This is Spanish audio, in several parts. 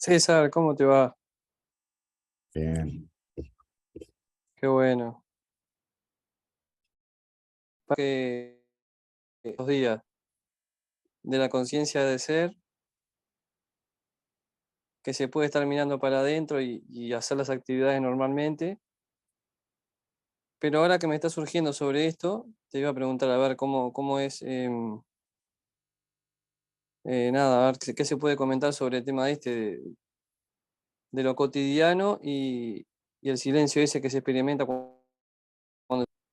César, ¿cómo te va? Bien. Qué bueno. Que los días de la conciencia de ser, que se puede estar mirando para adentro y hacer las actividades normalmente, pero ahora que me está surgiendo sobre esto, te iba a preguntar a ver cómo es, nada, a ver qué se puede comentar sobre el tema este de lo cotidiano y el silencio ese que se experimenta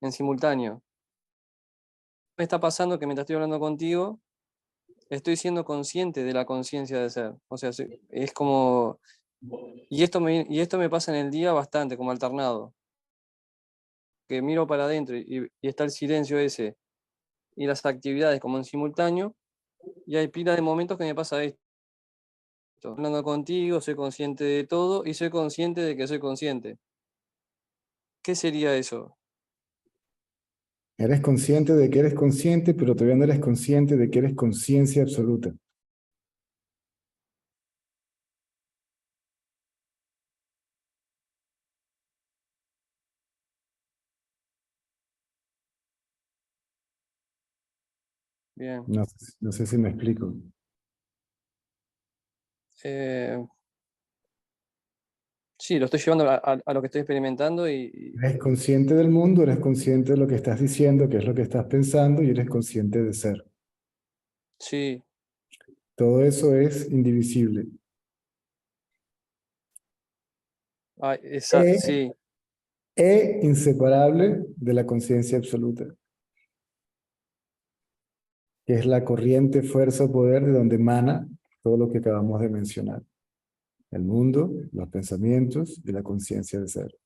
en simultáneo. Me está pasando que mientras estoy hablando contigo, estoy siendo consciente de la conciencia de ser. O sea, es como... Y esto me pasa en el día bastante, como alternado, que miro para adentro y está el silencio ese y las actividades como en simultáneo, y hay pila de momentos que me pasa esto. Hablando contigo, soy consciente de todo y soy consciente de que soy consciente. ¿Qué sería eso? Eres consciente de que eres consciente, pero todavía no eres consciente de que eres conciencia absoluta. Bien. No sé si me explico. Eh, sí, lo estoy llevando a lo que estoy experimentando Eres consciente del mundo, eres consciente de lo que estás diciendo, que es lo que estás pensando, y eres consciente de ser. sí, Todo eso es indivisible. E, sí. e inseparable de la conciencia absoluta, que es la corriente, fuerza o poder de donde emana todo lo que acabamos de mencionar. El mundo, los pensamientos y la conciencia de ser.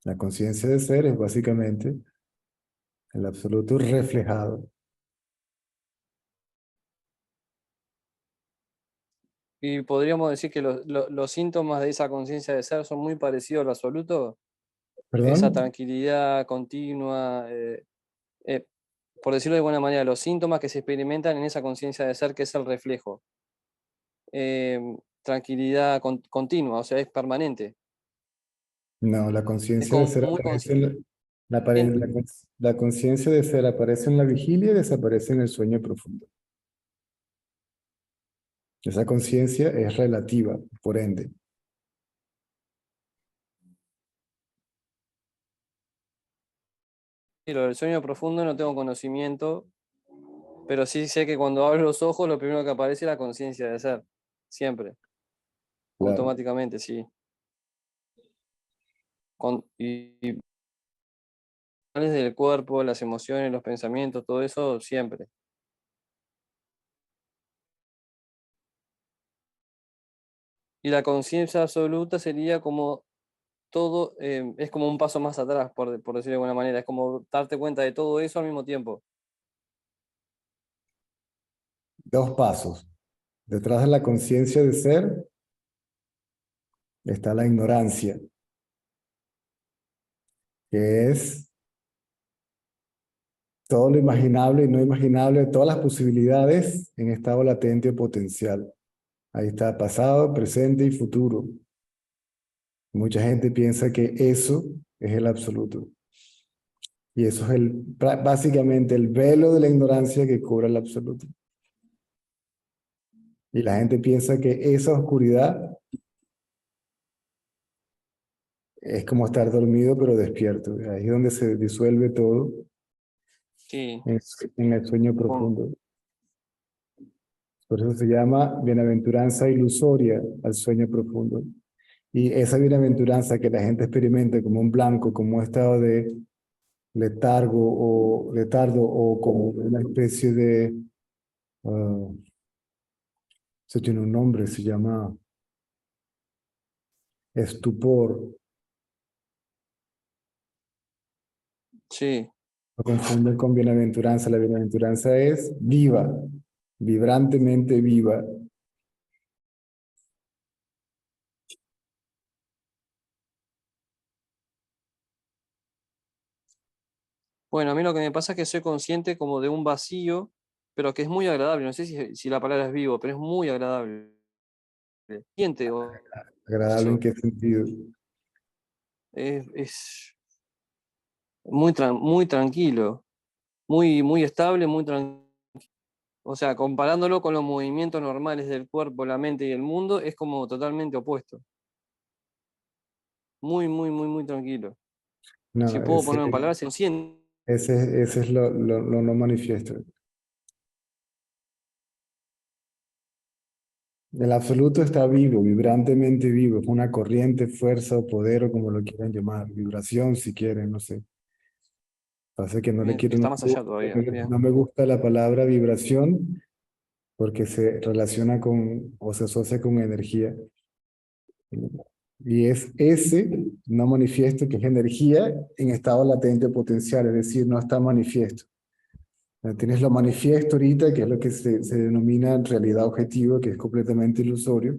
La conciencia de ser es básicamente el absoluto reflejado. Y podríamos decir que los síntomas de esa conciencia de ser son muy parecidos al absoluto. Esa ¿Perdón? tranquilidad continua, eh, por decirlo de buena manera, los síntomas que se experimentan en esa conciencia de ser que es el reflejo. Tranquilidad continua, o sea, es permanente. No, la Es conciencia de como ser muy aparece consciente. la conciencia de ser aparece en la vigilia y desaparece en el sueño profundo. Esa conciencia es relativa, por ende. Lo del sueño profundo no tengo conocimiento, pero sí sé que cuando abro los ojos lo primero que aparece es la conciencia de ser. Siempre, Claro. automáticamente, sí. Y del cuerpo, las emociones, los pensamientos, todo eso siempre. Y la conciencia absoluta sería como todo, es como un paso más atrás, por decirlo de alguna manera. Es como darte cuenta de todo eso al mismo tiempo. Dos pasos. Detrás de la conciencia de ser está la ignorancia, que es todo lo imaginable y no imaginable, todas las posibilidades en estado latente o potencial. Ahí está pasado, presente y futuro. Mucha gente piensa que eso es el absoluto. Y eso es básicamente el velo de la ignorancia que cubre el absoluto. Y la gente piensa que esa oscuridad es como estar dormido pero despierto. Ahí es donde se disuelve todo Sí, en, en el sueño con- profundo. Por eso se llama bienaventuranza ilusoria al sueño profundo. Y esa bienaventuranza que la gente experimenta como un blanco, como un estado de letardo o como una especie de, eso tiene un nombre, se llama estupor. sí. Lo confunden con bienaventuranza. La bienaventuranza es viva, vibrantemente viva. Bueno, a mí lo que me pasa es que soy consciente como de un vacío, pero que es muy agradable. No sé si la palabra es vivo, pero es muy agradable. Siente ¿Agradable en eso. qué sentido? Es muy, muy tranquilo, muy estable, muy tranquilo. O sea, comparándolo con los movimientos normales del cuerpo, la mente y el mundo, es como totalmente opuesto. Muy tranquilo. Si No, puedo ponerlo en palabras, se siente. ese es lo no manifiesto. El absoluto está vivo, vibrantemente vivo, es una corriente, fuerza o poder o como lo quieran llamar, vibración si quieren, no sé. Pasa que no le quiero, Está más allá todavía. Bien. no me gusta la palabra vibración porque se relaciona con o se asocia con energía. Y es ese no manifiesto que es energía en estado latente potencial, es decir, no está manifiesto. Tienes lo manifiesto ahorita, que es lo que se denomina realidad objetiva, que es completamente ilusorio.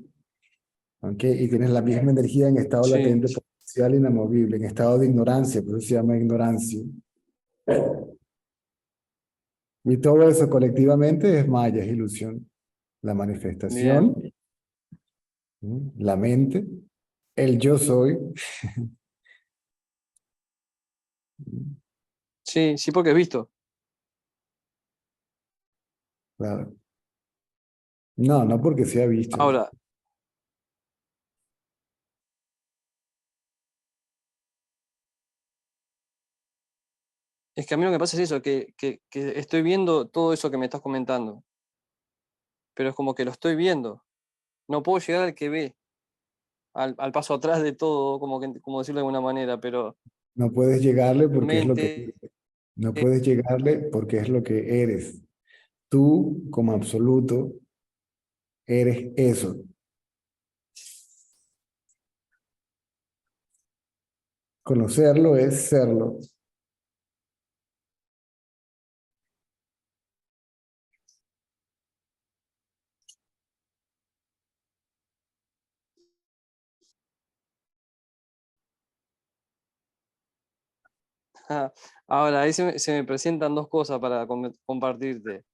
¿Ok? Y tienes la misma energía en estado Sí, latente potencial inamovible, en estado de ignorancia, por eso se llama ignorancia. Y todo eso colectivamente es maya, es ilusión. La bien. manifestación, ¿sí? La mente, el yo soy. Sí, sí, porque he visto. Claro. No, no porque sea visto. Ahora, es que a mí lo que pasa es eso, que estoy viendo todo eso que me estás comentando, pero es como que lo estoy viendo. No puedo llegar al que ve, al paso atrás de todo, como decirlo de alguna manera, pero No puedes llegarle porque es lo que mente, no puedes llegarle porque es lo que eres. Tú, como absoluto, eres eso. Conocerlo es serlo. ahora ahí se me presentan dos cosas para compartirte.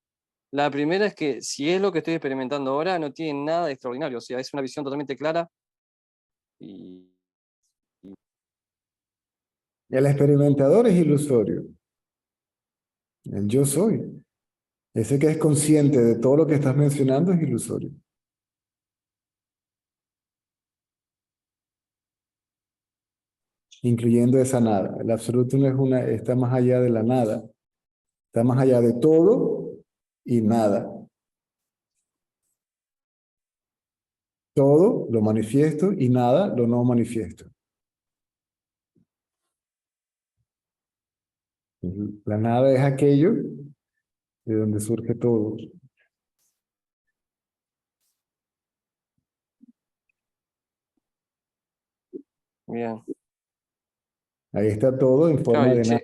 La primera es que si es lo que estoy experimentando ahora, no tiene nada de extraordinario, o sea, es una visión totalmente clara y El experimentador es ilusorio. El yo soy. Ese que es consciente de todo lo que estás mencionando es ilusorio, incluyendo esa nada. El absoluto no es una, está más allá de la nada, está más allá de todo y nada. Todo lo manifiesto y nada lo no manifiesto. La nada es aquello de donde surge todo. bien. Ahí está todo en Claro, forma de nada.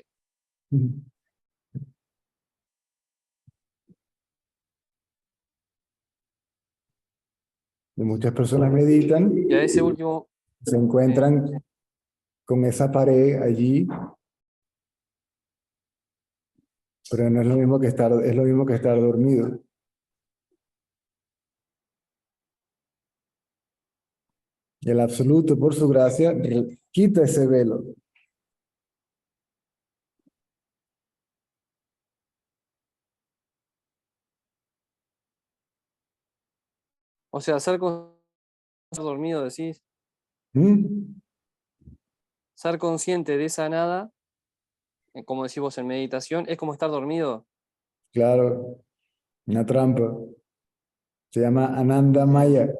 Y muchas personas meditan, y a ese último, se sí. encuentran con esa pared allí, pero no es lo mismo que estar, es lo mismo que estar dormido. Y el absoluto, por su gracia, quita ese velo. O sea, estar dormido, decís, ¿Mm? ser consciente de esa nada, como decís vos en meditación, es como estar dormido. Claro, una trampa. Se llama Ananda Maya.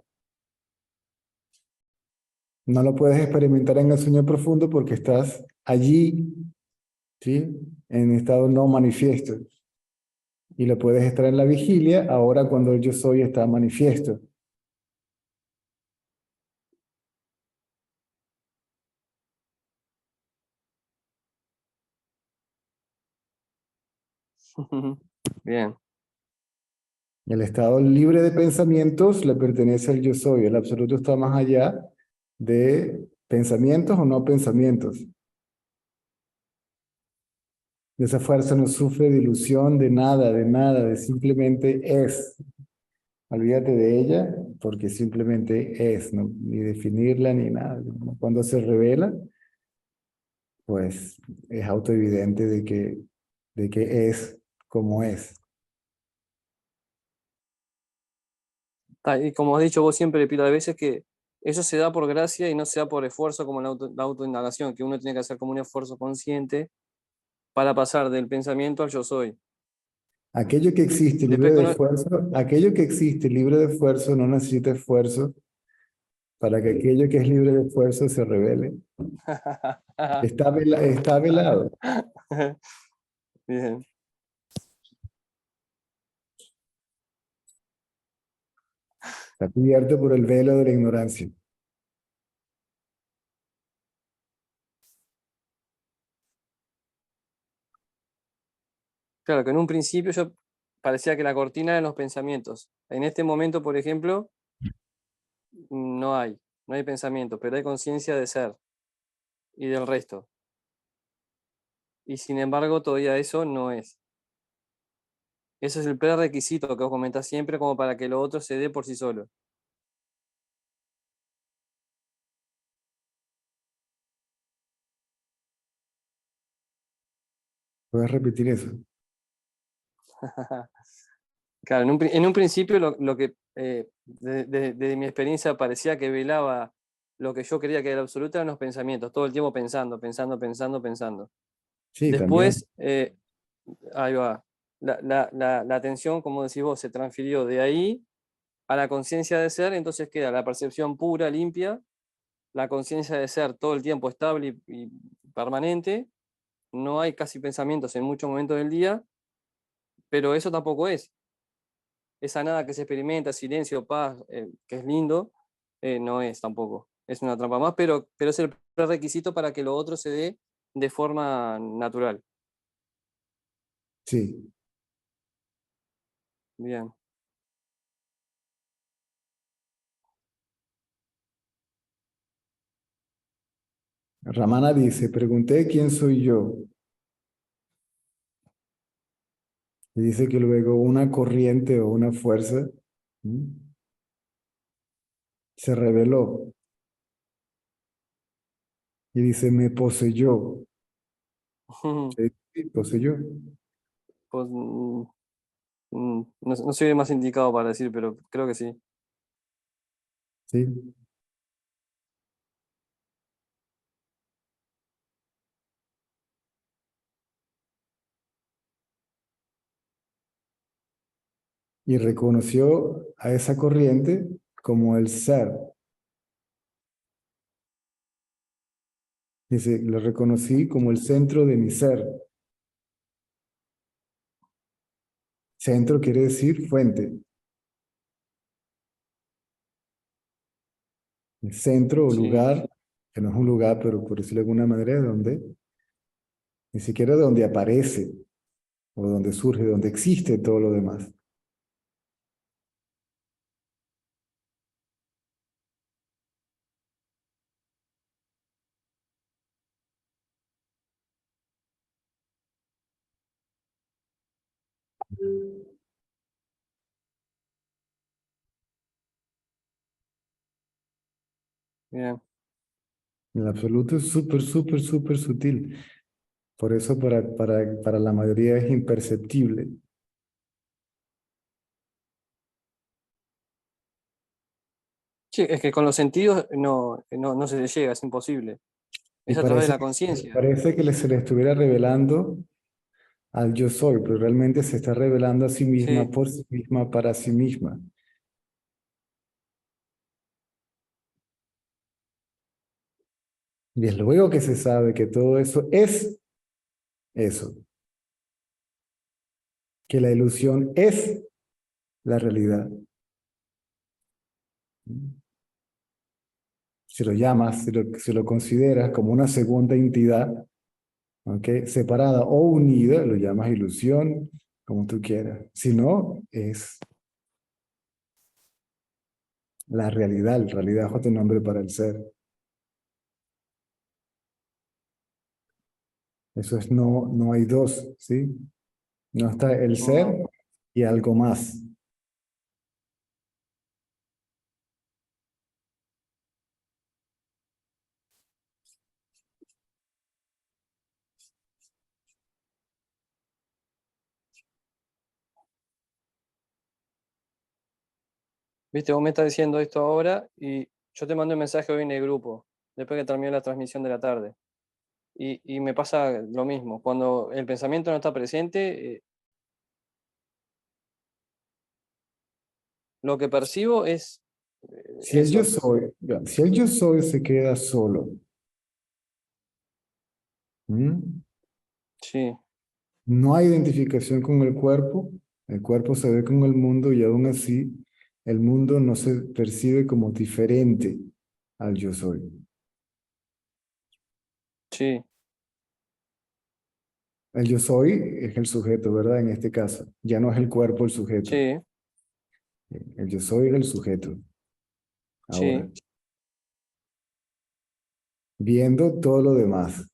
No lo puedes experimentar en el sueño profundo porque estás allí, ¿sí? En estado no manifiesto. Y lo puedes estar en la vigilia ahora cuando el yo soy está manifiesto. Bien, El estado libre de pensamientos le pertenece al yo soy. El absoluto está más allá de pensamientos o no pensamientos. Esa fuerza no sufre de ilusión, de nada, de simplemente es. Olvídate de ella porque simplemente es, ¿no? Ni definirla ni nada, ¿no? Cuando se revela, pues es autoevidente de que es como es. Y como has dicho vos siempre, pila de veces, que eso se da por gracia y no se da por esfuerzo como la autoindagación, que uno tiene que hacer como un esfuerzo consciente para pasar del pensamiento al yo soy. Aquello que existe libre Después que de uno... esfuerzo, aquello que existe libre de esfuerzo no necesita esfuerzo para que aquello que es libre de esfuerzo se revele. Está velado, Bien. está cubierto por el velo de la ignorancia. Claro, que en un principio yo parecía que la cortina eran los pensamientos. En este momento, por ejemplo, no hay pensamiento, pero hay conciencia de ser y del resto. Y sin embargo, todavía eso no es. Ese es el prerequisito que vos comentás siempre como para que lo otro se dé por sí solo. ¿Puedes repetir eso? Claro, en un principio lo que de mi experiencia parecía que velaba lo que yo creía que era absoluto eran los pensamientos, todo el tiempo pensando, pensando, pensando, pensando. Sí, también. Después, ahí va, la atención, como decís vos, se transfirió de ahí a la conciencia de ser, entonces queda la percepción pura, limpia, la conciencia de ser todo el tiempo estable y permanente, no hay casi pensamientos en muchos momentos del día, pero eso tampoco es. Esa nada que se experimenta, silencio, paz, que es lindo, no es tampoco. Es una trampa más, pero es el prerequisito para que lo otro se dé de forma natural. Sí. Bien. Ramana dice, pregunté quién soy yo. Y dice que luego una corriente o una fuerza, ¿m?, se reveló y dice, me poseyó. Sí, sí, poseyó. Pues, no soy el más indicado para decir, pero creo que sí. Sí. Y reconoció a esa corriente como el ser. Dice, lo reconocí como el centro de mi ser. Centro quiere decir fuente. El centro o Sí, lugar, que no es un lugar, pero por decirlo de alguna manera, es donde, ni siquiera donde aparece o donde surge, donde existe todo lo demás. bien. El absoluto es súper, súper, súper sutil. Por eso para la mayoría es imperceptible. Sí, es que con los sentidos no se le llega, es imposible. Y Es a través de la conciencia. parece que se le estuviera revelando al yo soy, pero realmente se está revelando a sí misma, Sí, por sí misma, para sí misma. Y es luego que se sabe que todo eso es eso, que la ilusión es la realidad. Si lo llamas, si lo consideras como una segunda entidad, ¿ok?, separada o unida, lo llamas ilusión, como tú quieras. Si no, es la realidad es otro nombre para el ser. Eso es no, no hay dos, ¿sí? No está el ser No, y algo más. viste, vos me estás diciendo esto ahora y yo te mandé un mensaje hoy en el grupo, después que terminó la transmisión de la tarde. Y me pasa lo mismo. Cuando el pensamiento no está presente, lo que percibo es Si el yo eso. soy, ya, si el yo soy se queda solo, ¿m? Sí, No hay identificación con el cuerpo se ve con el mundo y aún así el mundo no se percibe como diferente al yo soy. sí, El yo soy es el sujeto, ¿verdad? En este caso, ya no es el cuerpo el sujeto. sí, El yo soy es el sujeto. Ahora, sí, viendo todo lo demás,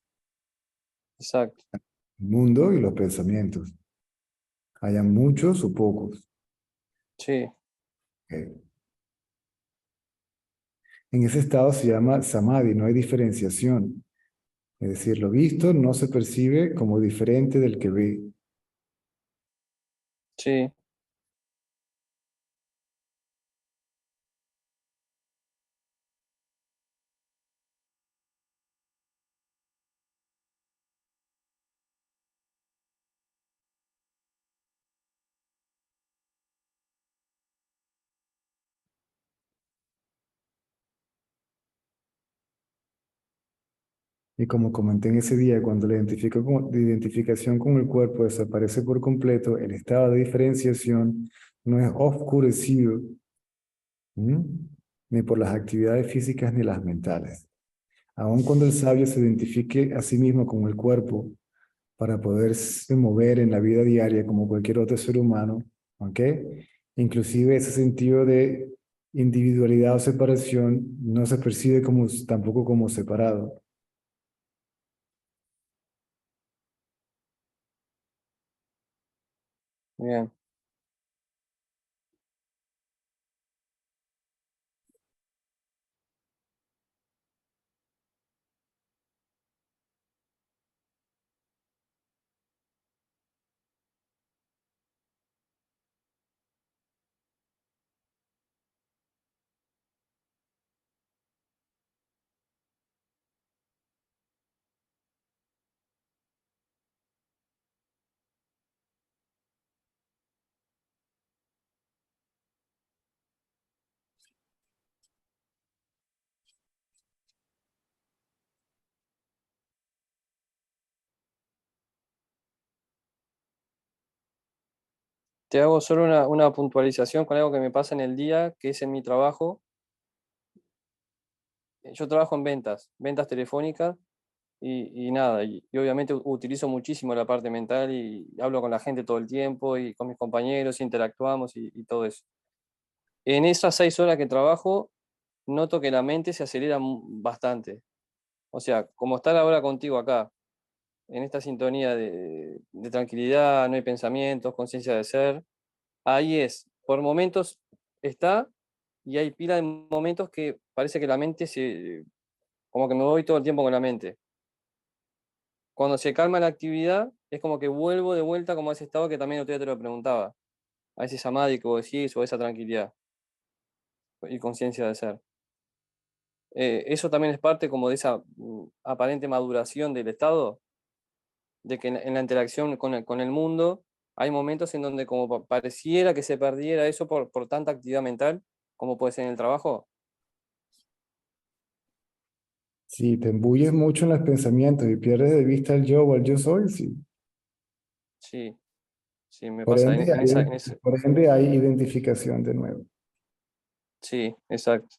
exacto. el mundo y los pensamientos, hayan muchos o pocos. Sí, ¿Ok? En ese estado se llama samadhi, no hay diferenciación. Es decir, lo visto no se percibe como diferente del que ve. sí. Y como comenté en ese día, cuando la identificación con el cuerpo desaparece por completo, el estado de diferenciación no es oscurecido, ¿m? Ni por las actividades físicas ni las mentales. Aun cuando el sabio se identifique a sí mismo con el cuerpo para poderse mover en la vida diaria como cualquier otro ser humano, ¿ok? Inclusive ese sentido de individualidad o separación no se percibe como, tampoco como separado. Bien. Te hago solo una puntualización con algo que me pasa en el día, que es en mi trabajo. Yo trabajo en ventas, ventas telefónicas y nada, y obviamente utilizo muchísimo la parte mental y hablo con la gente todo el tiempo y con mis compañeros, interactuamos y todo eso. En esas 6 horas que trabajo, noto que la mente se acelera bastante. O sea, como estar ahora contigo acá, en esta sintonía de tranquilidad, no hay pensamientos, conciencia de ser, ahí es, por momentos está y hay pila de momentos que parece que la mente se, como que me voy todo el tiempo con la mente. Cuando se calma la actividad, es como que vuelvo de vuelta como a ese estado que también otro día te lo preguntaba, a ese samadhi que vos decís o a esa tranquilidad y conciencia de ser. Eso también es parte como de esa aparente maduración del estado, de que en la interacción con el mundo hay momentos en donde como pareciera que se perdiera eso por tanta actividad mental, como puede ser en el trabajo. Si te embulles mucho en los pensamientos y pierdes de vista el yo o el yo soy, sí. Sí, sí, me Por pasa ende, por ende hay identificación de nuevo. sí, exacto.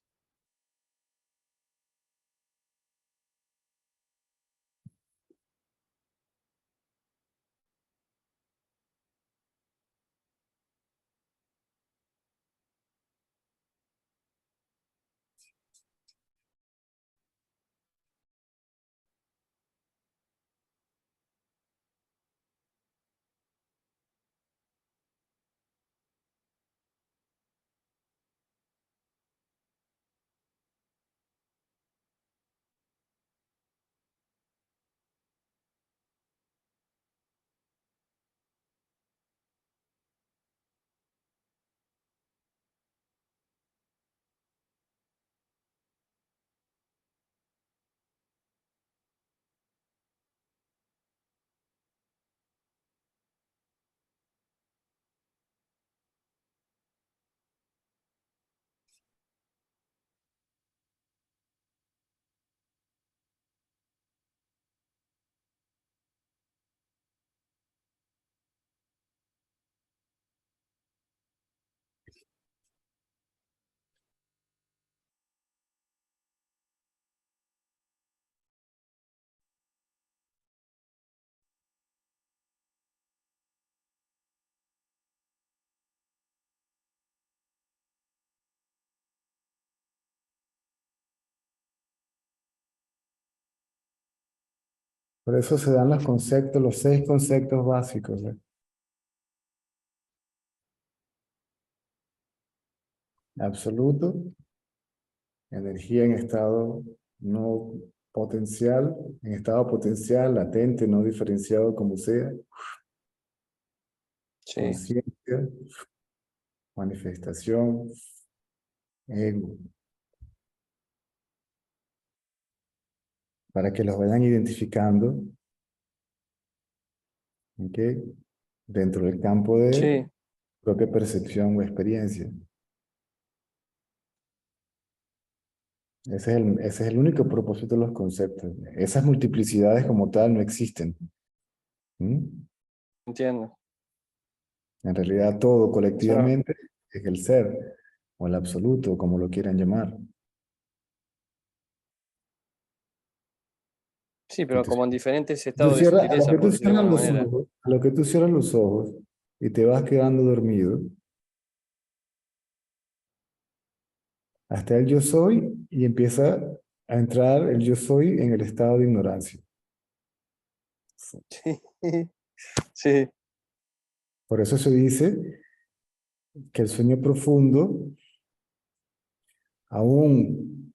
Por eso se dan los conceptos, los 6 conceptos básicos, ¿eh? Absoluto, energía en estado no potencial, en estado potencial, latente, no diferenciado como sea, Sí, conciencia, manifestación, ego, para que los vayan identificando, ¿ok? Dentro del campo de sí, propia percepción o experiencia. Ese es el único propósito de los conceptos. Esas multiplicidades como tal no existen. ¿Mm? entiendo. En realidad todo Es una- colectivamente es el ser, o el absoluto, como lo quieran llamar. sí, Y pero como en diferentes estados de a lo sutileza, que tú por decirlo de cierras alguna los manera. ojos, a lo que tú cierras los ojos y te vas quedando dormido, hasta el yo soy y empieza a entrar el yo soy en el estado de ignorancia. Sí, sí, Por eso se dice que el sueño profundo, aún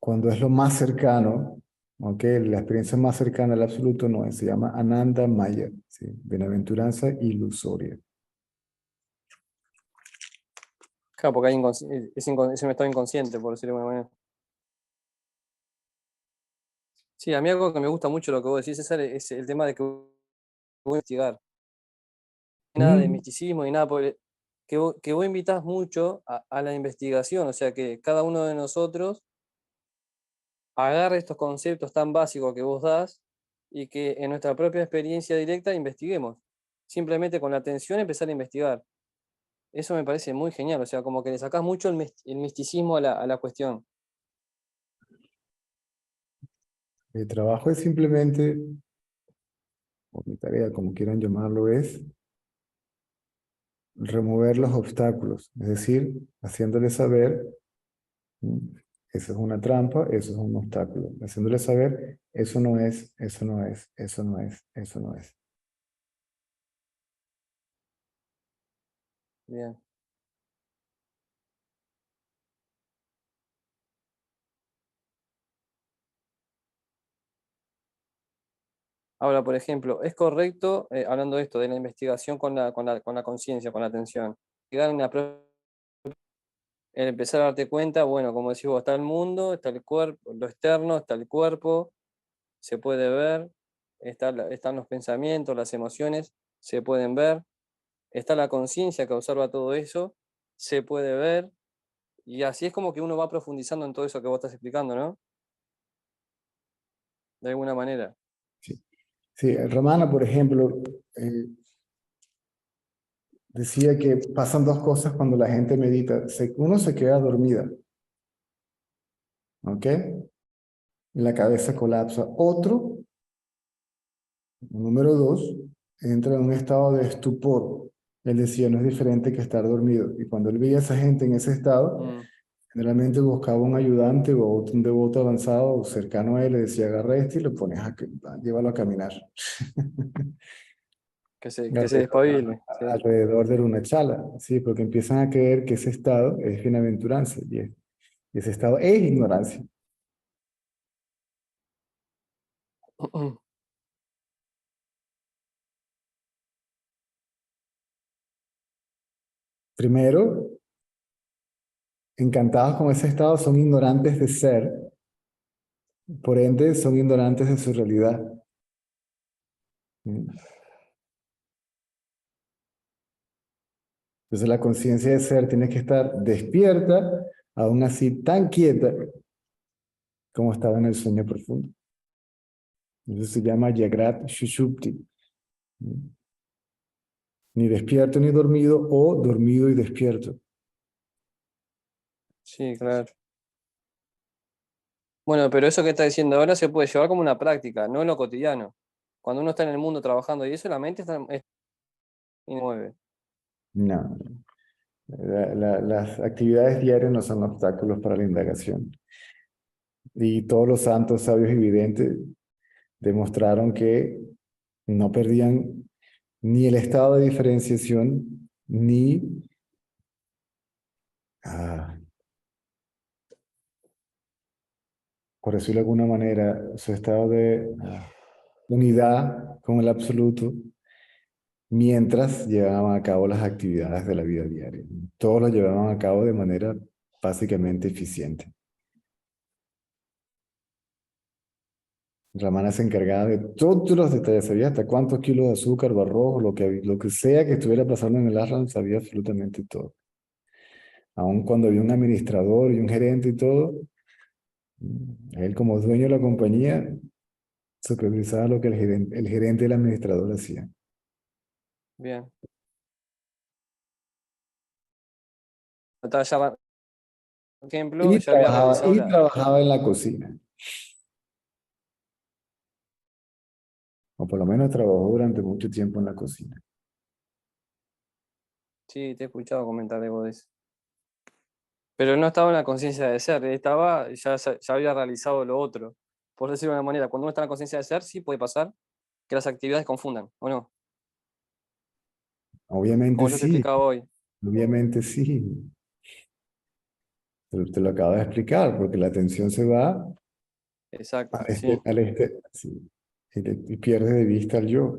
cuando es lo más cercano, aunque la experiencia más cercana al absoluto no es, se llama Ananda Maya, ¿sí? Bienaventuranza ilusoria. claro, porque es un estado inconsciente, por decirlo de alguna manera. Sí, a mí algo que me gusta mucho lo que vos decís, César, es el tema de que voy a investigar. Nada de Mm, misticismo ni nada, que vos invitás mucho a la investigación, o sea, que cada uno de nosotros agarre estos conceptos tan básicos que vos das y que en nuestra propia experiencia directa investiguemos. Simplemente con la atención empezar a investigar. Eso me parece muy genial, o sea, como que le sacás mucho el misticismo a la cuestión. El trabajo es simplemente, o mi tarea, como quieran llamarlo, es remover los obstáculos, es decir, haciéndole saber, mm, eso es una trampa, eso es un obstáculo, haciéndole saber, eso no es, eso no es, eso no es, eso no es. Bien. Ahora, por ejemplo, ¿es correcto, hablando de esto, de la investigación con la conciencia, con la atención, llegar a el empezar a darte cuenta, bueno, como decís vos, está el mundo, está el cuerpo, lo externo, está el cuerpo, se puede ver, están los pensamientos, las emociones, se pueden ver, está la conciencia que observa todo eso, se puede ver, y así es como que uno va profundizando en todo eso que vos estás explicando, ¿no? De alguna manera. Sí, sí, Romana, por ejemplo, decía que pasan 2 cosas cuando la gente medita. Uno se queda dormida, ¿ok? La cabeza colapsa. Otro, número 2, entra en un estado de estupor. Él decía, no es diferente que estar dormido. Y cuando él veía a esa gente en ese estado, Mm, generalmente buscaba un ayudante o un devoto avanzado o cercano a él, le decía, agarra este y lo pones llévalo a caminar. que se despabile, sí. Alrededor de una chala, ¿sí? Porque empiezan a creer que ese estado es bienaventuranza y ese estado es ignorancia. Primero, encantados con ese estado, son ignorantes de ser, por ende, son ignorantes de su realidad. ¿Mm? Entonces, la conciencia de ser tiene que estar despierta, aún así tan quieta como estaba en el sueño profundo. Eso se llama Jagrat Shushupti. ¿Mm? Ni despierto ni dormido o dormido y despierto. Sí, claro. Bueno, pero eso que está diciendo ahora se puede llevar como una práctica, no en lo cotidiano. Cuando uno está en el mundo trabajando y eso, la mente y mueve. No, las actividades diarias no son obstáculos para la indagación. Y todos los santos, sabios y videntes demostraron que no perdían ni el estado de diferenciación, ni, ah, por decirlo de alguna manera, su estado de unidad con el absoluto mientras llevaban a cabo las actividades de la vida diaria. Todos lo llevaban a cabo de manera básicamente eficiente. Ramana se encargaba de todos los detalles, sabía hasta cuántos kilos de azúcar o arroz, lo que sea que estuviera pasando en el ashram, sabía absolutamente todo. Aun cuando había un administrador y un gerente y todo, él como dueño de la compañía supervisaba lo que el gerente y el administrador hacían. Bien. Estaba ya, por ejemplo, ya había realizado Y la... trabajaba en la cocina, o por lo menos trabajó durante mucho tiempo en la cocina. Sí, te he escuchado comentar algo de eso. Pero no estaba en la conciencia de ser, estaba, ya había realizado lo otro. Por decirlo de una manera, cuando uno está en la conciencia de ser, sí puede pasar que las actividades confundan, ¿o no? Obviamente Como yo te sí, explicaba hoy. obviamente sí. Te lo acabo de explicar, porque la atención se va Exacto, sí, sí, y pierde de vista al yo.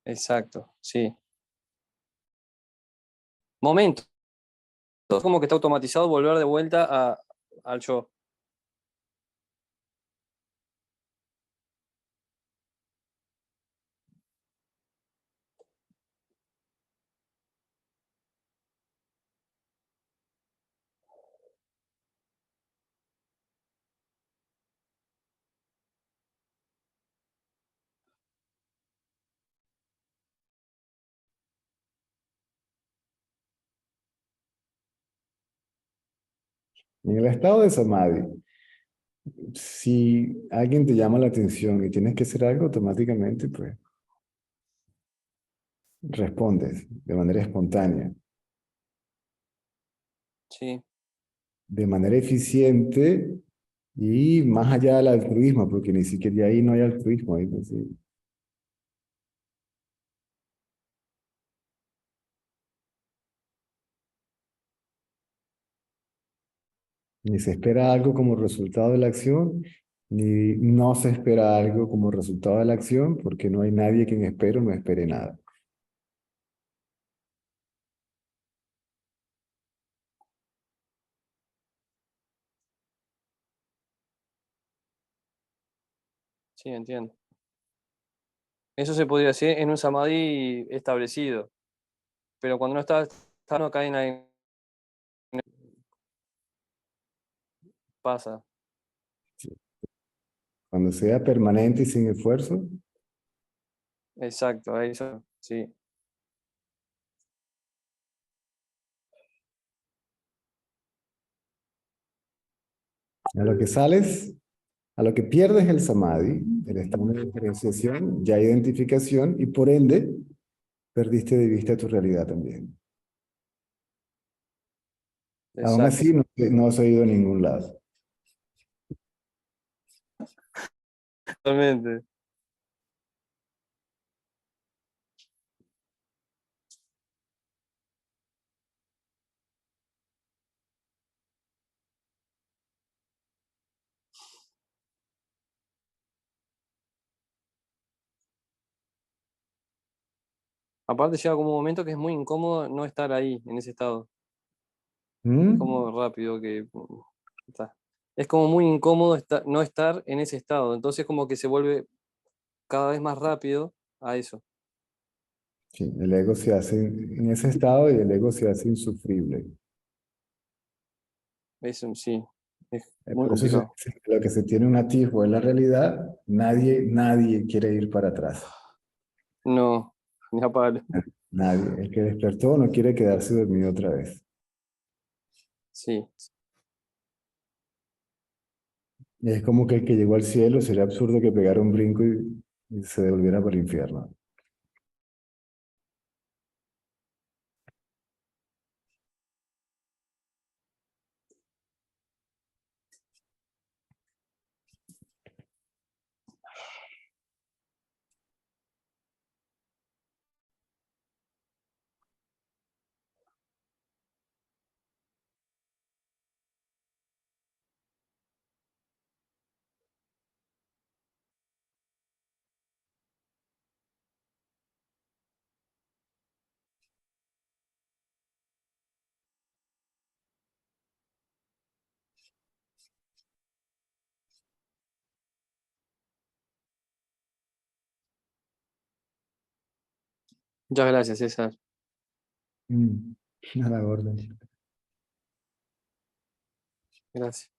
exacto, sí. Momento, es como que está automatizado volver de vuelta al yo. En el estado de samadhi, si alguien te llama la atención y tienes que hacer algo, automáticamente, pues, respondes de manera espontánea, Sí, de manera eficiente y más allá del altruismo, porque ni siquiera ahí no hay altruismo. Ahí, pues, sí. Ni se espera algo como resultado de la acción, ni no se espera algo como resultado de la acción, porque no hay nadie quien espere o no espere nada. sí, entiendo. Eso se podría hacer en un samadhi establecido, pero cuando no está no cae en pasa. Cuando sea permanente y sin esfuerzo, Exacto, eso, sí. a lo que sales, a lo que pierdes el samadhi, el estado de diferenciación, ya identificación, y por ende, perdiste de vista tu realidad también. Aún Exacto. así, no has ido a ningún lado. Totalmente. Aparte llega como un momento que es muy incómodo no estar ahí, en ese estado. Es ¿Mm? como rápido que está. Es como muy incómodo no estar en ese estado. Entonces como que se vuelve cada vez más rápido a eso. Sí, el ego se hace en ese estado y el ego se hace insufrible. Eso sí, es muy Por eso complicado. lo que se tiene un atisbo es la realidad, nadie quiere ir para atrás. No, ni a palo. Nadie. El que despertó no quiere quedarse dormido otra vez. Sí. Y es como que el que llegó al cielo sería absurdo que pegara un brinco y se devolviera para el infierno. Muchas gracias, César. Mm, a la orden. Gracias.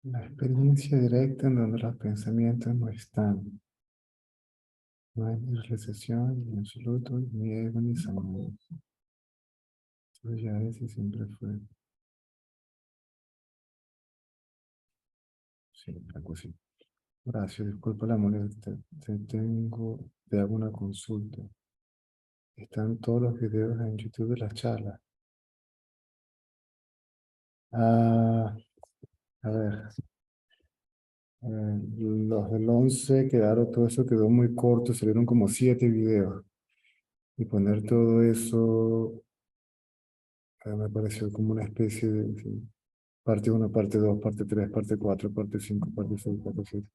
La experiencia directa en donde los pensamientos no están. No hay ni realización, ni absoluto, ni ego, ni samurai. Eso ya es y siempre fue. Sí, algo así. Horacio, disculpa la molestia. Te hago una consulta. Están todos los videos en YouTube de las charlas. Ah, a ver. Los del 11 quedaron, todo eso quedó muy corto, salieron como 7 videos. Y poner todo eso me pareció como una especie de sí, parte uno, parte 2, parte 3, parte 4, parte 5, parte 6, parte 7.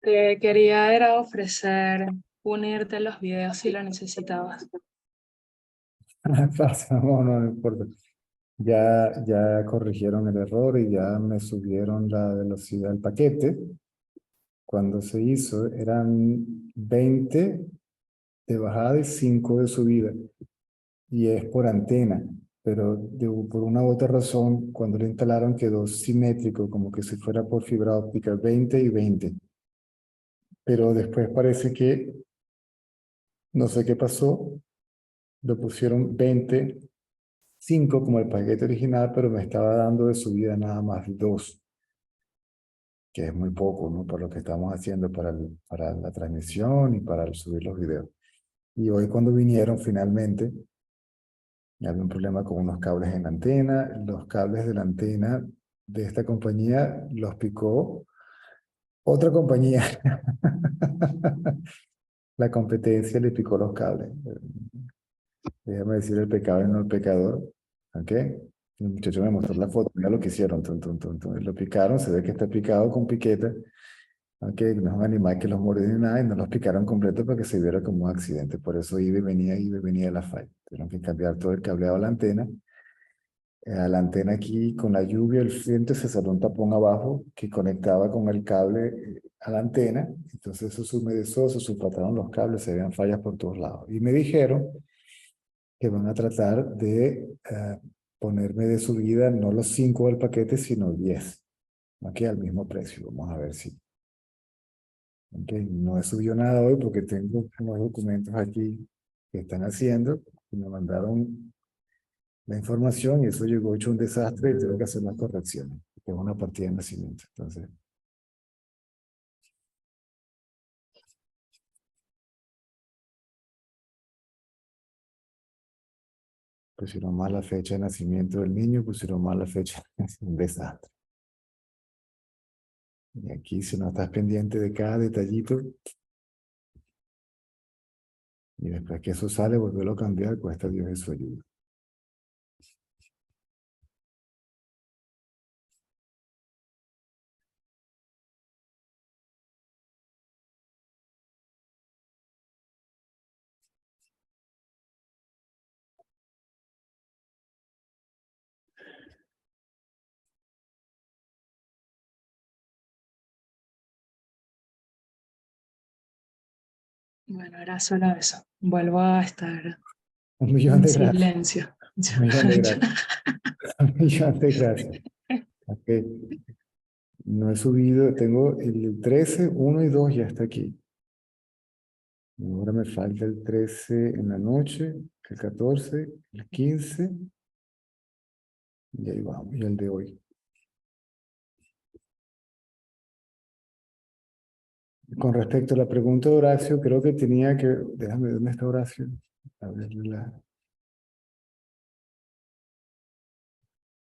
Te quería era ofrecer unirte a los videos si lo necesitabas. Pasa, no, no importa. Ya corrigieron el error y ya me subieron la velocidad del paquete. Cuando se hizo eran 20 de bajada y 5 de subida. Y es por antena. Pero por una u otra razón, cuando lo instalaron quedó simétrico, como que si fuera por fibra óptica, 20 y 20. Pero después parece que, no sé qué pasó, lo pusieron 20 5 como el paquete original, pero me estaba dando de subida nada más 2, que es muy poco, ¿no? Por lo que estamos haciendo para la transmisión y para subir los videos. Y hoy cuando vinieron finalmente, había un problema con unos cables en la antena. Los cables de la antena de esta compañía los picó otra compañía. La competencia le picó los cables. Déjame decir el pecado y no el pecador. ¿Ok? El muchacho me mostró la foto, mira lo que hicieron. Tun, tun, tun, tun. Lo picaron, se ve que está picado con piqueta. Aunque no es un animal que los muerde ni nada, y no los picaron completo para que se viera como un accidente. Por eso iba y venía la falla. Tuvieron que cambiar todo el cableado a la antena. A la antena aquí, con la lluvia, el viento, se salió un tapón abajo que conectaba con el cable a la antena. Entonces eso se humedezó, se sulfataron los cables, se veían fallas por todos lados. Y me dijeron que van a tratar de ponerme de subida no los 5 del paquete, sino 10. Aquí al mismo precio. Vamos a ver si. Okay. No he subido nada hoy porque tengo unos documentos aquí que están haciendo y me mandaron la información y eso llegó hecho un desastre y tengo que hacer las correcciones, que es una partida de nacimiento. Entonces, pusieron mal la fecha de nacimiento del niño, pusieron mal la fecha, es un desastre. Y aquí, si no estás pendiente de cada detallito, y después que eso sale, volverlo a cambiar, cuesta Dios y su ayuda. Bueno, era solo eso. Vuelvo a estar Un millón en de gracias. silencio. Un millón de gracias. Un millón de gracias. Okay. No he subido, tengo el 13, 1 y 2 ya está aquí. Ahora me falta el 13 en la noche, el 14, el 15, y ahí vamos, y el de hoy. Con respecto a la pregunta de Horacio, creo que tenía que... Déjame ver, ¿dónde está Horacio? A ver,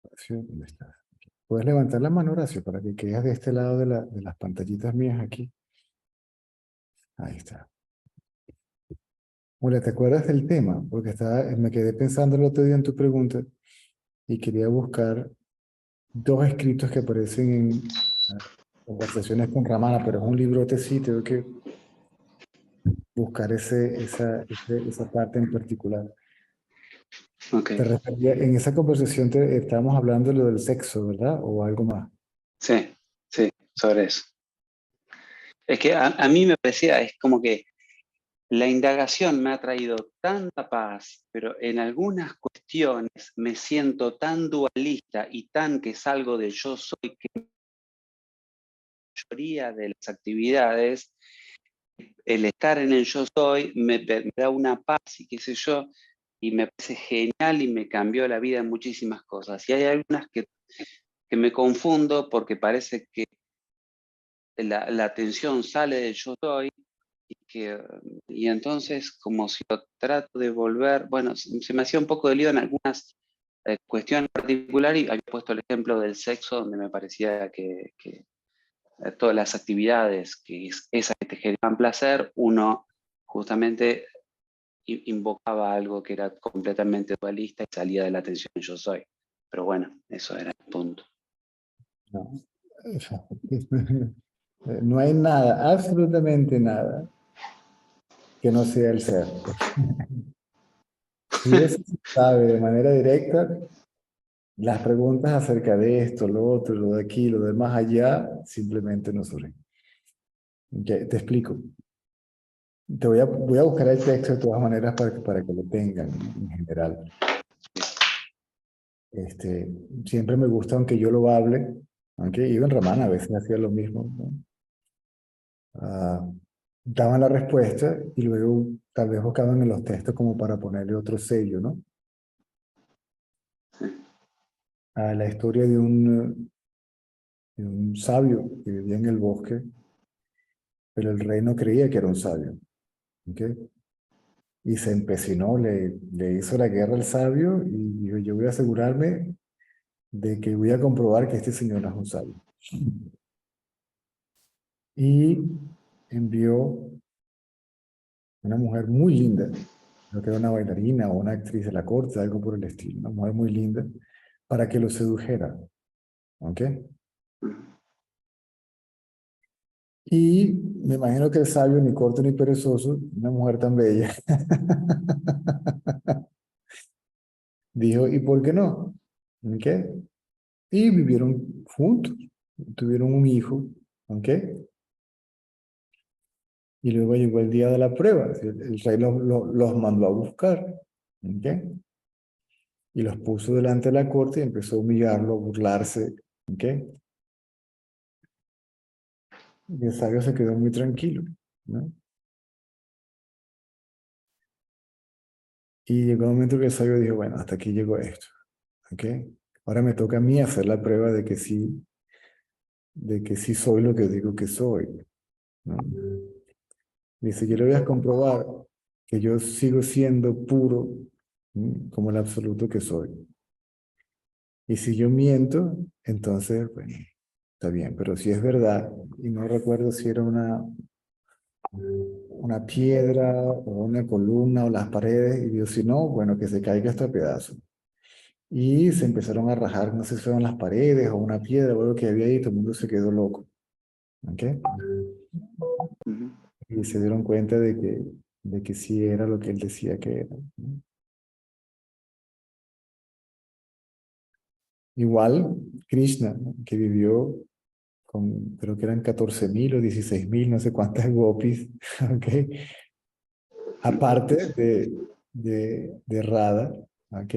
Horacio, ¿dónde está? Puedes levantar la mano, Horacio, para que quedes de este lado de las pantallitas mías aquí. Ahí está. Hola, ¿te acuerdas del tema? Porque me quedé pensando el otro día en tu pregunta y quería buscar dos escritos que aparecen en Conversaciones con Ramana, pero es un librote, sí, tengo que buscar esa parte en particular. Ok, En esa conversación estábamos hablando de lo del sexo, ¿verdad? O algo más. sí, sí, sobre eso. Es que a mí me parecía, es como que la indagación me ha traído tanta paz, pero en algunas cuestiones me siento tan dualista y tan que salgo del yo soy que la mayoría de las actividades, el estar en el yo soy me da una paz y qué sé yo, y me parece genial y me cambió la vida en muchísimas cosas. Y hay algunas que me confundo porque parece que la atención sale del yo soy y entonces como si lo trato de volver, bueno, se me hacía un poco de lío en algunas cuestiones particulares y había puesto el ejemplo del sexo donde me parecía que todas las actividades esas que te generan placer, uno justamente invocaba algo que era completamente dualista y salía de la atención yo soy. Pero bueno, eso era el punto. No. No hay nada, absolutamente nada, que no sea el ser. Si eso se sabe de manera directa, las preguntas acerca de esto, lo otro, lo de aquí, lo de más allá, simplemente no surgen. Ok, te explico. Voy a buscar el texto de todas maneras para que lo tengan en general. Siempre me gusta, aunque yo lo hable, aunque Iban Ramana a veces hacía lo mismo, ¿no? Daban la respuesta y luego tal vez buscaban en los textos como para ponerle otro sello, ¿no? La historia de un sabio que vivía en el bosque, pero el rey no creía que era un sabio, ¿ok? Y se empecinó, le hizo la guerra al sabio y dijo, yo voy a asegurarme de que voy a comprobar que este señor no es un sabio. Y envió una mujer muy linda, creo que era una bailarina o una actriz de la corte, algo por el estilo, una mujer muy linda, para que lo sedujera, ¿ok? Y me imagino que el sabio, ni corto ni perezoso, una mujer tan bella, dijo, ¿y por qué no? ¿Ok? Y vivieron juntos, tuvieron un hijo, ¿ok? Y luego llegó el día de la prueba, el rey los mandó a buscar, ¿ok? Y los puso delante de la corte y empezó a humillarlo, a burlarse, ¿ok? Y el sabio se quedó muy tranquilo, ¿no? Y llegó un momento que el sabio dijo, bueno, hasta aquí llegó esto, ¿ok? Ahora me toca a mí hacer la prueba de que sí soy lo que digo que soy, ¿no? Dice, yo le voy a comprobar que yo sigo siendo puro, ¿sí? Como el absoluto que soy. Y si yo miento, entonces, bueno, está bien, pero si es verdad, y no recuerdo si era una piedra o una columna o las paredes, y Dios, si no, bueno, que se caiga este pedazo. Y se empezaron a rajar, no sé si fueron las paredes o una piedra o algo que había ahí, todo el mundo se quedó loco. ¿Ok? Y se dieron cuenta de que sí era lo que él decía que era, ¿no? Igual, Krishna, ¿no? Que vivió con, creo que eran 14.000 o 16.000, no sé cuántas gopis, ¿ok? Aparte de Radha, ¿ok?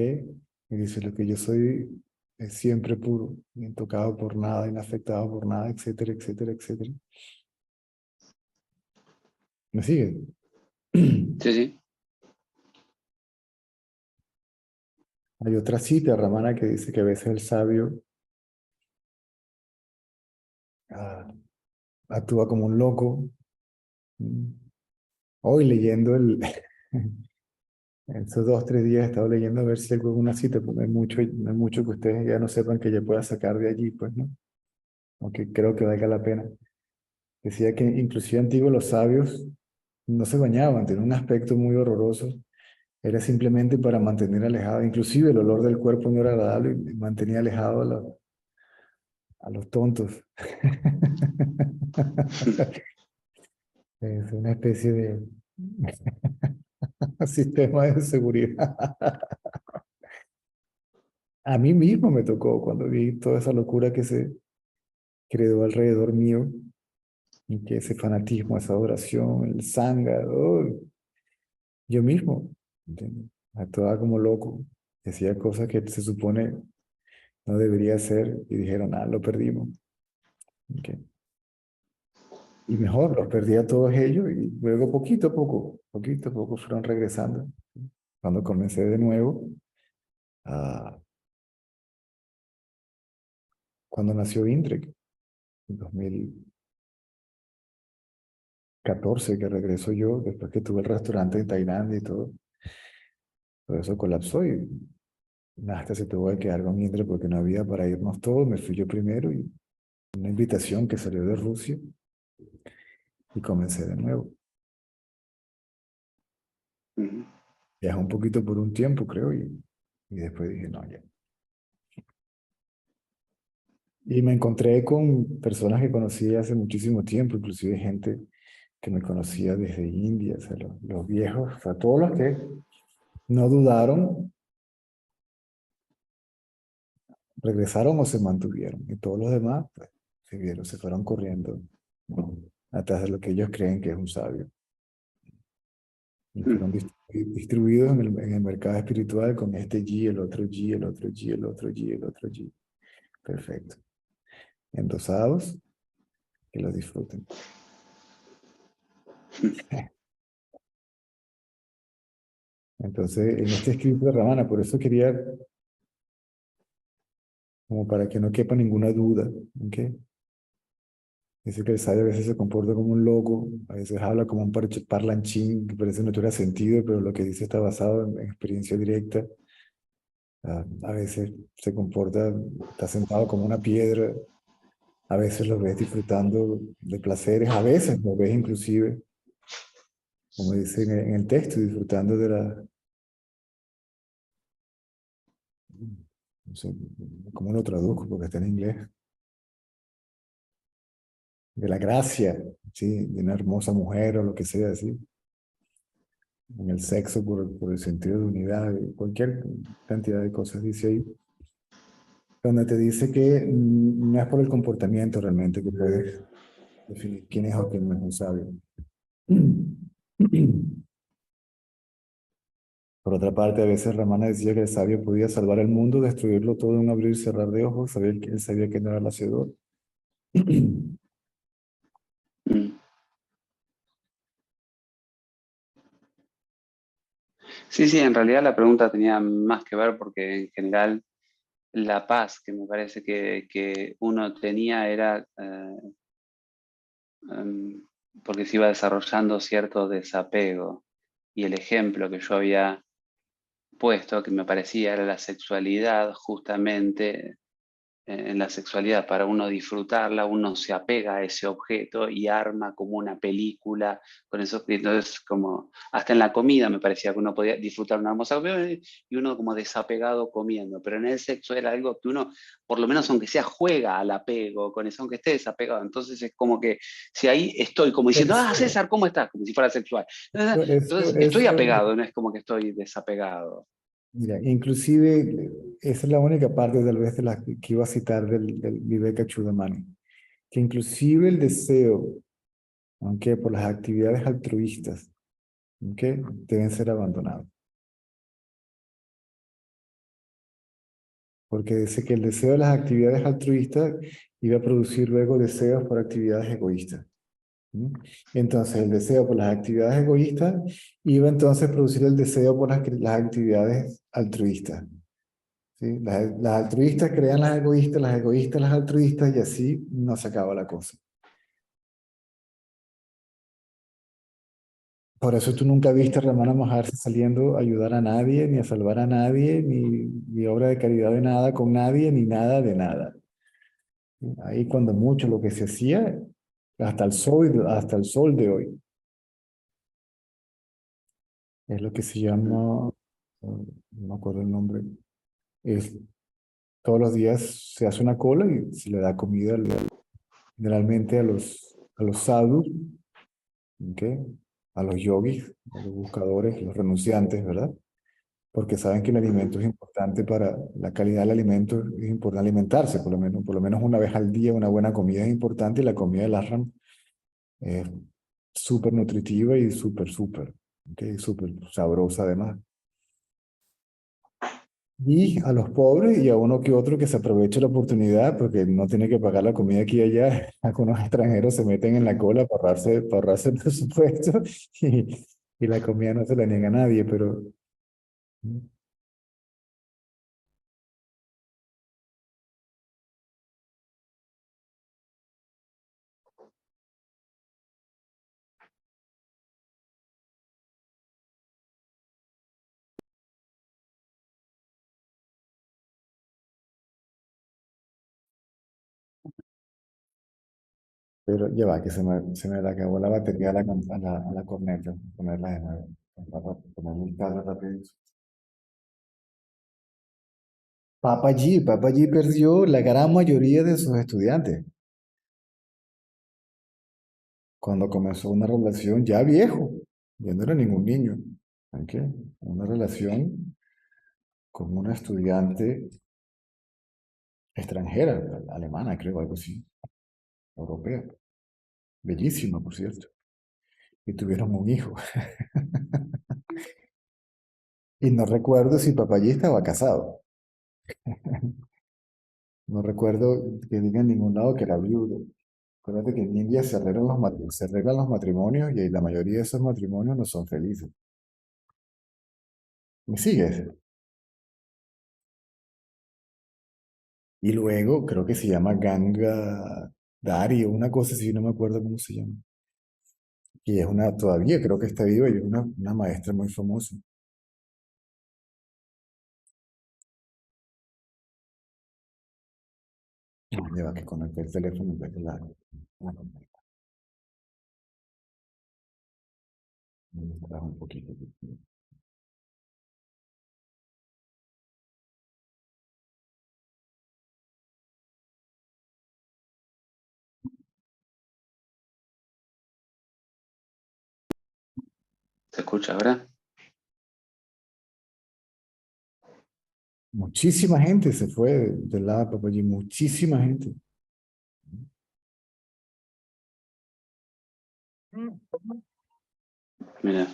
Y dice, lo que yo soy es siempre puro, intocado por nada, inafectado por nada, etcétera, etcétera, etcétera. ¿Me sigue? Sí, sí. Hay otra cita, Ramana, que dice que a veces el sabio ah, actúa como un loco, Mm. Hoy leyendo estos 2, 3 días he estado leyendo a ver si hay alguna cita, porque no hay mucho que ustedes ya no sepan que ya pueda sacar de allí, pues, ¿no? Aunque creo que valga la pena. Decía que inclusive antiguos los sabios no se bañaban, tenían un aspecto muy horroroso. Era simplemente para mantener alejado, inclusive el olor del cuerpo no era agradable y mantenía alejado a los tontos. Es una especie de sistema de seguridad. A mí mismo me tocó cuando vi toda esa locura que se creó alrededor mío, y que ese fanatismo, esa adoración, el sanga, ¡oh! Yo mismo, ¿entiendes? Actuaba como loco, decía cosas que se supone no debería hacer y dijeron, ah, lo perdimos. ¿Ok? Y mejor, los perdí a todos ellos y luego poquito a poco fueron regresando. Cuando comencé de nuevo, ah, cuando nació Indrek, en 2014, que regreso yo, después que tuve el restaurante en Tailandia y todo eso colapsó y hasta se tuvo que quedar con Indrek porque no había para irnos todos, me fui yo primero y una invitación que salió de Rusia y comencé de nuevo. Ujú. Viajé un poquito por un tiempo, creo, y después dije, no, ya. Y me encontré con personas que conocí hace muchísimo tiempo, inclusive gente que me conocía desde India, o sea, los viejos, o sea, todos los que no dudaron, regresaron o se mantuvieron. Y todos los demás, pues, se fueron corriendo, ¿no? Atrás de lo que ellos creen que es un sabio. Y fueron distribuidos en el mercado espiritual con este G, el otro G, el otro G, el otro G, el otro G. Perfecto. Endosados, que los disfruten. Entonces, en este escrito de Ramana, por eso quería, como para que no quepa ninguna duda, ¿ok? Dice que el sabio a veces se comporta como un loco, a veces habla como un parlanchín que parece no tuviera sentido, pero lo que dice está basado en experiencia directa. A veces se comporta, está sentado como una piedra, a veces lo ves disfrutando de placeres, a veces lo ves inclusive, como dice en el texto, disfrutando de no sé, ¿cómo lo traduzco? Porque está en inglés. De la gracia, ¿sí? De una hermosa mujer o lo que sea, ¿sí? En el sexo por el sentido de unidad, cualquier cantidad de cosas dice ahí, donde te dice que no es por el comportamiento realmente que puedes definir quién es o quién no es un sabio. Por otra parte, a veces Ramana decía que el sabio podía salvar el mundo, destruirlo todo en un abrir y cerrar de ojos, él sabía que no era el hacedor. Sí, sí, en realidad la pregunta tenía más que ver porque en general la paz que me parece que uno tenía era porque se iba desarrollando cierto desapego. Y el ejemplo que yo había puesto, que me parecía era la sexualidad, justamente en la sexualidad, para uno disfrutarla, uno se apega a ese objeto y arma como una película con eso. Entonces, como hasta en la comida me parecía que uno podía disfrutar una hermosa comida y uno como desapegado comiendo, pero en el sexo era algo que uno, por lo menos aunque sea, juega al apego con eso, aunque esté desapegado. Entonces es como que si ahí estoy como diciendo, ah, Eso, César, ¿cómo estás? Como si fuera sexual. Entonces estoy eso, apegado, no es como que estoy desapegado. mira, inclusive, esa es la única parte tal vez de la que iba a citar del Viveka Chudamani, que inclusive el deseo, aunque por las actividades altruistas, ¿ok? Deben ser abandonados. Porque dice que el deseo de las actividades altruistas iba a producir luego deseos por actividades egoístas. ¿Mm? Entonces, el deseo por las actividades egoístas iba entonces a producir el deseo por las actividades altruistas. ¿Sí? Las altruistas crean las egoístas las altruistas, y así no se acaba la cosa. Por eso tú nunca viste a Ramana Maharshi saliendo a ayudar a nadie, ni a salvar a nadie, ni obra de caridad de nada con nadie, ni nada de nada. Ahí cuando mucho lo que se hacía, hasta el sol de hoy, es lo que se llama, no me acuerdo el nombre, es todos los días se hace una cola y se le da comida generalmente a los sadhus, ¿ok? A los yogis, a los buscadores, los renunciantes, ¿verdad? Porque saben que el alimento es importante para la calidad del alimento, es importante alimentarse, por lo menos una vez al día, una buena comida es importante y la comida del ashram es súper nutritiva y súper, ¿ok? Súper sabrosa además. Y a los pobres y a uno que otro que se aproveche la oportunidad porque no tiene que pagar la comida aquí y allá. Algunos extranjeros se meten en la cola para ahorrarse el presupuesto y la comida no se la niega a nadie, pero ya va, que se me le acabó la batería a la corneta. Ponerla de nuevo. Para ponerle el cable rápido. Papa G perdió la gran mayoría de sus estudiantes cuando comenzó una relación ya viejo, ya no era ningún niño. ¿Ok? Una relación con una estudiante extranjera, alemana, creo, algo así, europea. Bellísima, por cierto. Y tuvieron un hijo. Y no recuerdo si Papayí estaba casado. No recuerdo que diga en ningún lado que era viudo. Acuérdate que en India se arreglan los matrimonios y la mayoría de esos matrimonios no son felices. ¿Me sigues? Y luego creo que se llama Ganga Dari o una cosa así, no me acuerdo cómo se llama. Y es todavía creo que está viva y es una maestra muy famosa. Lleva que conecte el teléfono en vez de la computadora. Me distrajo un poquito. ¿Se escucha ahora? Muchísima gente se fue del lado de Papayí, muchísima gente. Mira,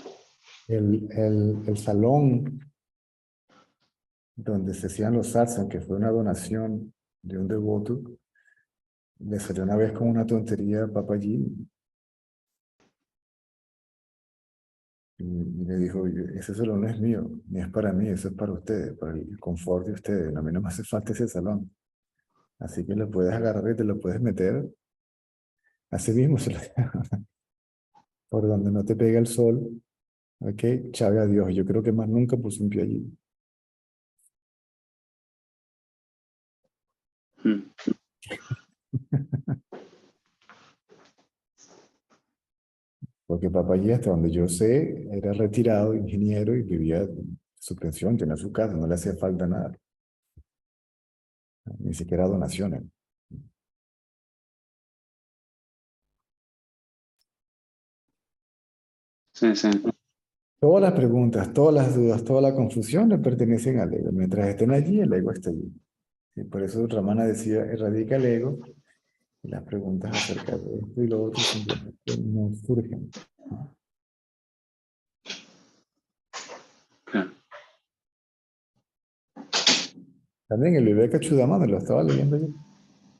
El salón donde se hacían los satsang, que fue una donación de un devoto, le salió una vez con una tontería a Papayí y le dijo: ese salón no es mío, ni es para mí, eso es para ustedes, para el confort de ustedes, a mí no me hace falta ese salón. Así que lo puedes agarrar y te lo puedes meter así mismo, por donde no te pega el sol. Ok, chave a Dios. Yo creo que más nunca puse un pie allí. mm, Porque papá allí, hasta donde yo sé, era retirado, ingeniero y vivía de su pensión, tenía su casa, no le hacía falta nada, ni siquiera donaciones. sí, sí. Todas las preguntas, todas las dudas, toda la confusión le pertenecen al ego. Mientras estén allí, el ego está allí. Y por eso Ramana decía: erradica el ego, y las preguntas acerca de esto y lo otro simplemente no surgen. Claro. También el Viveka Chudamani lo estaba leyendo yo.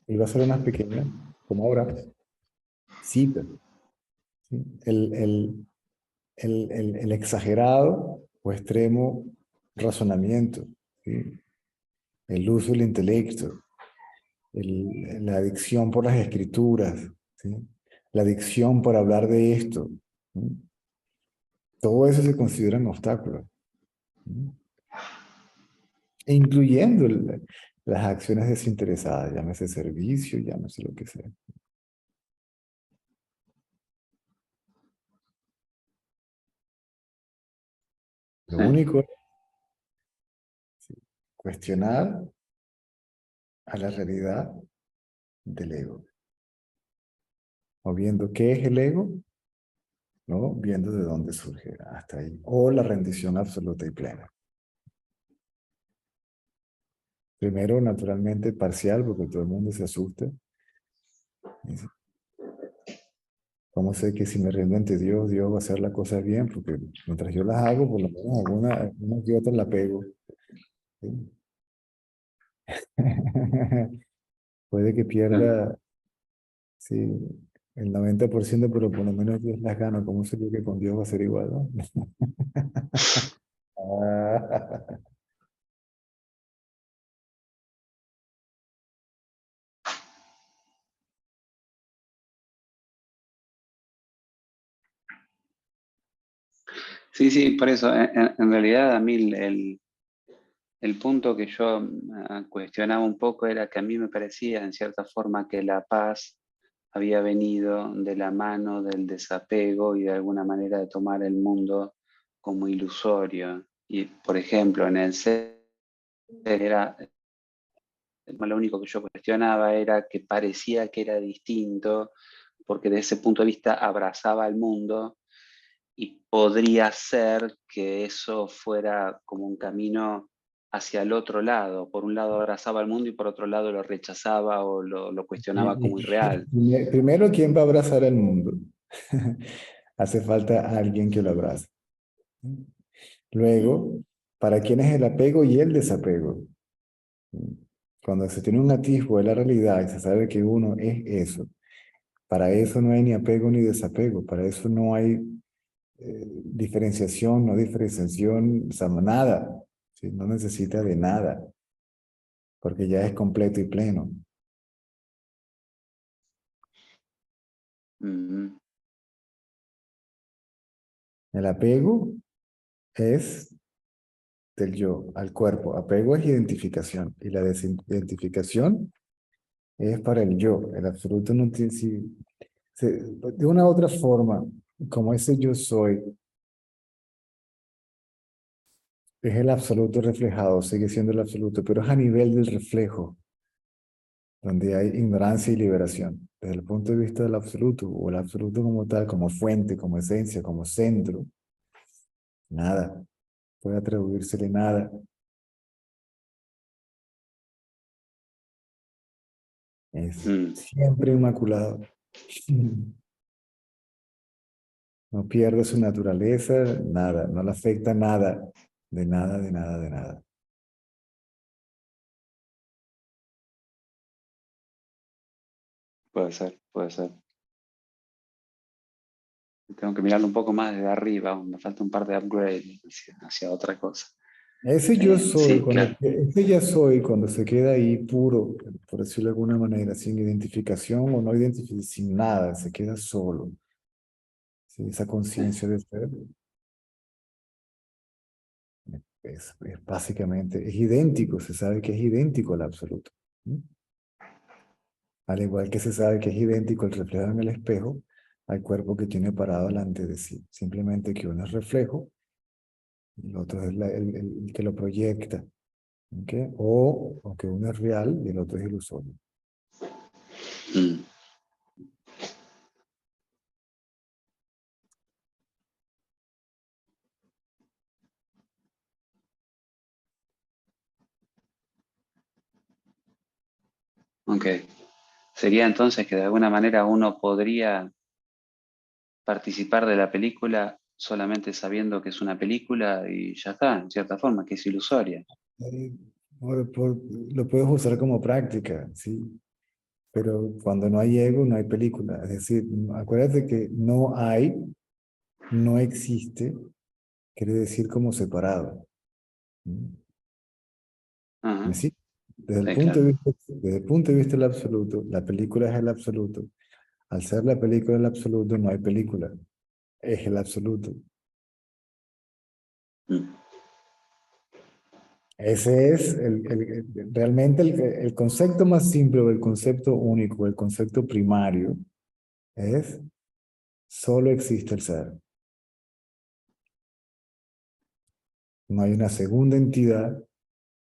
Iba a hacer unas pequeñas, como ahora, citas. ¿Sí? El exagerado o extremo razonamiento, ¿sí? El uso del intelecto, la adicción por las escrituras, ¿sí? La adicción por hablar de esto, ¿sí? Todo eso se consideran obstáculos, ¿no? Incluyendo las acciones desinteresadas, llámese servicio, llámese lo que sea. Lo Sí. único es cuestionar a la realidad del ego, o viendo qué es el ego, ¿no? Viendo de dónde surge, hasta ahí, o la rendición absoluta y plena. Primero, naturalmente, parcial, porque todo el mundo se asusta. Dice, ¿cómo sé que si me rindo ante Dios, Dios va a hacer las cosas bien? Porque mientras yo las hago, por lo menos alguna que otra la pego. ¿Sí? Puede que Mm. pierda, sí, el 90%, pero por lo menos Dios las gana. ¿Cómo sé yo que con Dios va a ser igual, no? Ah, Sí, sí, por eso, en realidad a mí el punto que yo cuestionaba un poco era que a mí me parecía en cierta forma que la paz había venido de la mano del desapego y de alguna manera de tomar el mundo como ilusorio. Y por ejemplo, en el ser era, lo único que yo cuestionaba era que parecía que era distinto, porque de ese punto de vista abrazaba al mundo y podría ser que eso fuera como un camino hacia el otro lado. Por un lado abrazaba al mundo y por otro lado lo rechazaba o lo cuestionaba como irreal. Primero, ¿quién va a abrazar al mundo? Hace falta alguien que lo abrace. Luego, ¿para quién es el apego y el desapego? Cuando se tiene un atisbo de la realidad y se sabe que uno es eso, para eso no hay ni apego ni desapego, para eso no hay diferenciación, no diferenciación, o sea, nada, ¿sí? No necesita de nada, porque ya es completo y pleno. Mm, El apego es del yo al cuerpo. Apego es identificación y la desidentificación es para el yo. El absoluto no tiene, si, de una u otra forma, como ese yo soy, es el absoluto reflejado, sigue siendo el absoluto, pero es a nivel del reflejo, donde hay ignorancia y liberación. Desde el punto de vista del absoluto, o el absoluto como tal, como fuente, como esencia, como centro, nada, puede atribuírsele nada. Es mm. siempre inmaculado. No pierde su naturaleza, nada, no le afecta nada, de nada, de nada, de nada. Puede ser, puede ser. Tengo que mirarlo un poco más desde arriba, me falta un par de upgrades hacia otra cosa. Ese yo soy, Sí, claro. ese ya soy, cuando se queda ahí puro, por decirlo de alguna manera, sin identificación o no identificación, sin nada, se queda solo. ¿Sí? Esa Sí. conciencia de ser básicamente, es idéntico, se sabe que es idéntico al absoluto. ¿Sí? Al igual que se sabe que es idéntico el reflejo en el espejo al cuerpo que tiene parado delante de sí. Simplemente que uno es reflejo y el otro es el que lo proyecta. ¿Ok? O que uno es real y el otro es ilusorio. Mm, ok. Sería entonces que de alguna manera uno podría participar de la película solamente sabiendo que es una película y ya está, en cierta forma, que es ilusoria. Eh, lo puedes usar como práctica, ¿sí? Pero cuando no hay ego, no hay película. Es decir, acuérdate que no hay, no existe, quiere decir como separado. ¿Mm? ¿Me Ajá, sigue? Desde el sí, punto claro. de vista, desde el punto de vista del absoluto, la película es el absoluto. Al ser la película el absoluto, no hay película. Es el absoluto. Mm. Ese es realmente el concepto más simple, o el concepto único, el concepto primario, es solo existe el ser. No hay una segunda entidad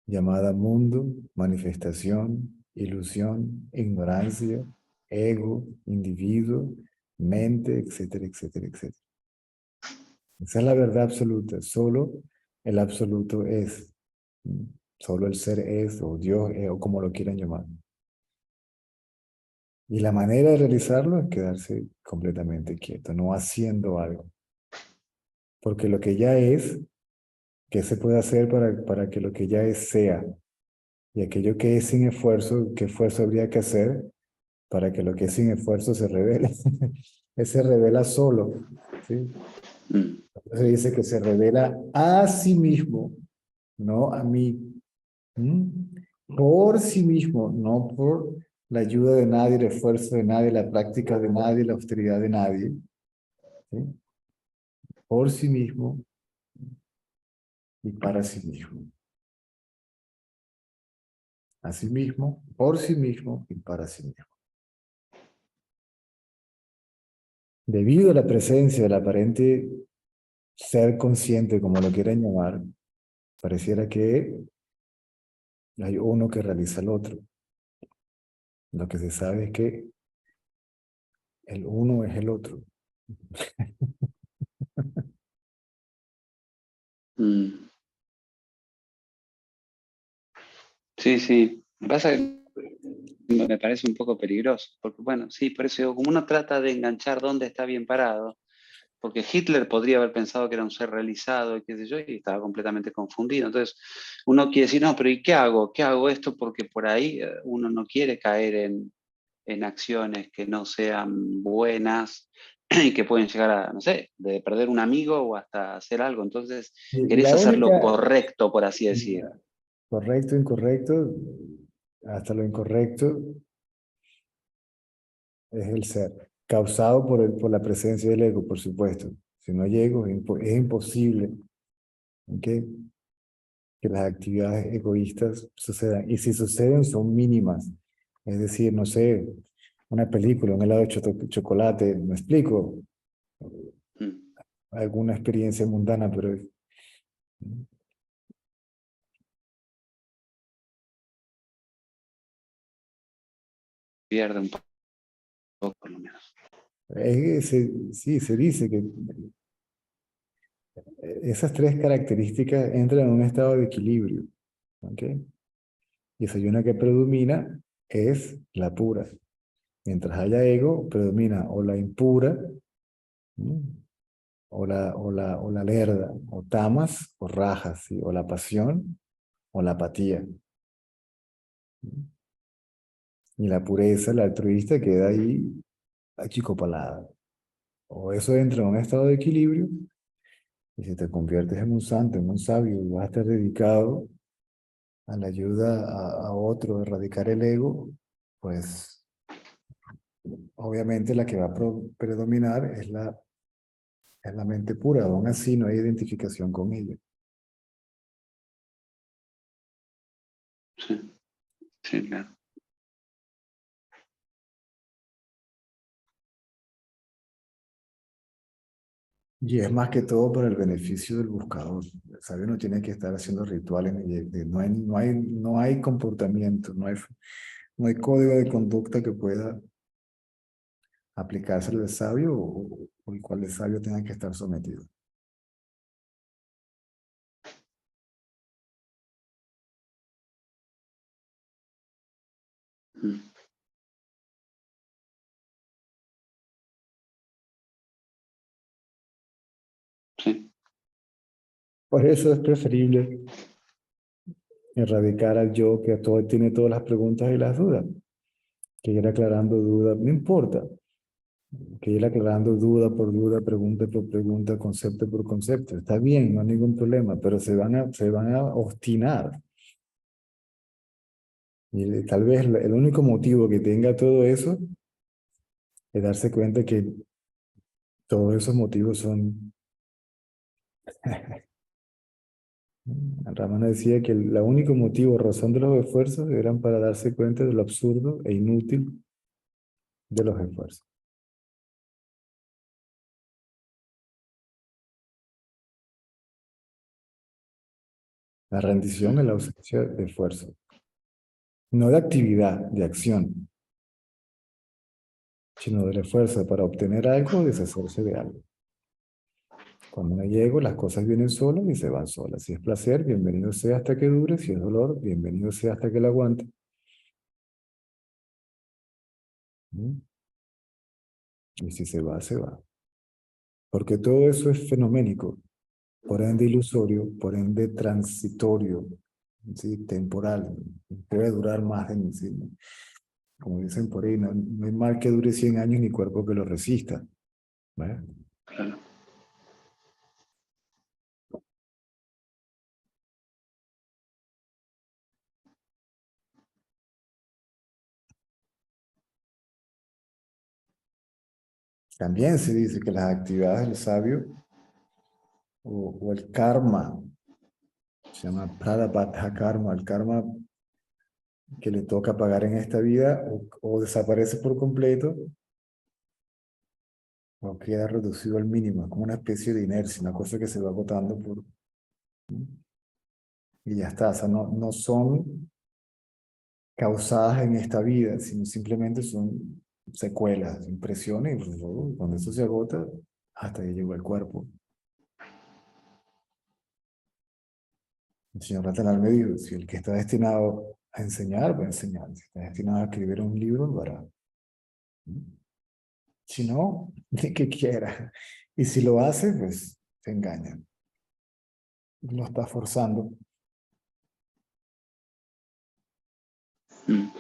llamada mundo, manifestación, ilusión, ignorancia, ego, individuo, mente, etcétera, etcétera, etcétera. Esa es la verdad absoluta. Solo el absoluto es. Solo el ser es, o Dios es, o como lo quieran llamar. Y la manera de realizarlo es quedarse completamente quieto, no haciendo algo. Porque lo que ya es, ¿qué se puede hacer para que lo que ya es sea? Y aquello que es sin esfuerzo, ¿qué esfuerzo habría que hacer para que lo que es sin esfuerzo se revele? Él se revela solo, ¿sí? Mm. Entonces dice que se revela a sí mismo, no a mí. Por sí mismo, no por la ayuda de nadie, el esfuerzo de nadie, la práctica de nadie, la austeridad de nadie. ¿Sí? Por sí mismo y para sí mismo. A sí mismo, por sí mismo y para sí mismo. Debido a la presencia del aparente ser consciente, como lo quieran llamar, pareciera que hay uno que realiza el otro. Lo que se sabe es que el uno es el otro. Mm. Sí, sí. Pasa que me parece un poco peligroso, porque bueno, sí, por eso digo, como uno trata de enganchar dónde está bien parado, porque Hitler podría haber pensado que era un ser realizado y qué sé yo, y estaba completamente confundido. Entonces, uno quiere decir, no, pero ¿y qué hago? ¿Qué hago esto? Porque por ahí uno no quiere caer en acciones que no sean buenas y que pueden llegar a, no sé, de perder un amigo o hasta hacer algo. Entonces, Y querés la hacer lo única, correcto, por así decir. correcto, incorrecto, hasta lo incorrecto es el ser, causado por la presencia del ego, por supuesto. Si no hay ego, es imposible, ¿ok?, que las actividades egoístas sucedan. Y si suceden, son mínimas. Es decir, no sé, una película, un helado de chocolate, me explico, Mm. alguna experiencia mundana, pero Pierde un poco, por lo menos. sí, se dice que esas tres características entran en un estado de equilibrio, ¿ok? Y si hay una que predomina, es la pura. Mientras haya ego, predomina o la impura, ¿no?, o la lerda, o tamas o rajas, ¿sí?, o la pasión o la apatía. Y la pureza, la altruista, queda ahí achicopalada. O eso entra en un estado de equilibrio, y si te conviertes en un santo, en un sabio, y vas a estar dedicado a la ayuda a otro, a erradicar el ego, pues obviamente la que va a predominar es la mente pura. Aún así no hay identificación con ella. Sí, sí, claro. Y es más que todo para el beneficio del buscador. El sabio no tiene que estar haciendo rituales, no hay comportamiento, no hay código de conducta que pueda aplicárselo al sabio, o el cual el sabio tenga que estar sometido. Mm. Sí, Por eso es preferible erradicar al yo que tiene todas las preguntas y las dudas, que ir aclarando dudas, no importa, que ir aclarando duda por duda, pregunta por pregunta, concepto por concepto. Está bien, no hay ningún problema, pero se van a obstinar. Y tal vez el único motivo que tenga todo eso es darse cuenta que todos esos motivos son Ramana decía que el único motivo o razón de los esfuerzos eran para darse cuenta de lo absurdo e inútil de los esfuerzos. La rendición es la ausencia de esfuerzo, no de actividad, de acción, sino del esfuerzo para obtener algo o deshacerse de algo. Cuando no llego, las cosas vienen solas y se van solas. Si es placer, bienvenido sea hasta que dure. Si es dolor, bienvenido sea hasta que lo aguante. ¿Mm? Y si se va, se va. Porque todo eso es fenoménico, por ende ilusorio, por ende transitorio, ¿sí? Temporal. Debe durar más de sí. Como dicen por ahí, no hay mal que dure 100 años ni cuerpo que lo resista. ¿Vale? Claro. También se dice que las actividades del sabio o el karma, se llama prarabdha karma, el karma que le toca pagar en esta vida o desaparece por completo o queda reducido al mínimo, es como una especie de inercia, una cosa que se va agotando y ya está, o sea, no son causadas en esta vida, sino simplemente son secuelas, impresiones, y pues, cuando eso se agota, hasta ahí llegó el cuerpo. El señor Ratanal me dijo, si el que está destinado a enseñar, va a enseñar. Si está destinado a escribir un libro, lo hará. Si no, ni que quiera. Y si lo hace, pues se engaña. Lo está forzando. Mm.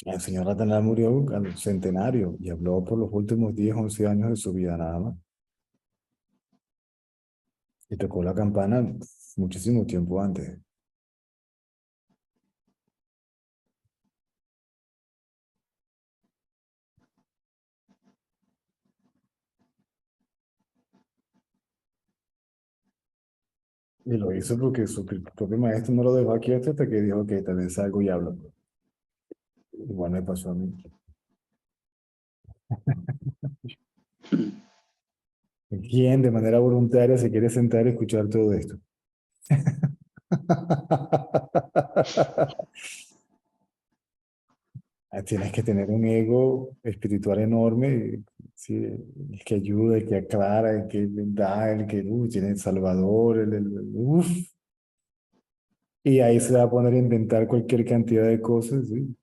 El señor Ratanal murió al centenario y habló por los últimos 10, 11 años de su vida nada más. Y tocó la campana muchísimo tiempo antes. Y lo hizo porque su propio maestro no lo dejó aquí hasta que dijo que tal vez salgo y hablo. Igual me pasó a mí. ¿Quién de manera voluntaria se quiere sentar y escuchar todo esto? Tienes que tener un ego espiritual enorme, ¿sí? El que ayuda, el que aclara, el que da, el que tiene el salvador, uf. Y ahí se va a poner a inventar cualquier cantidad de cosas, ¿sí?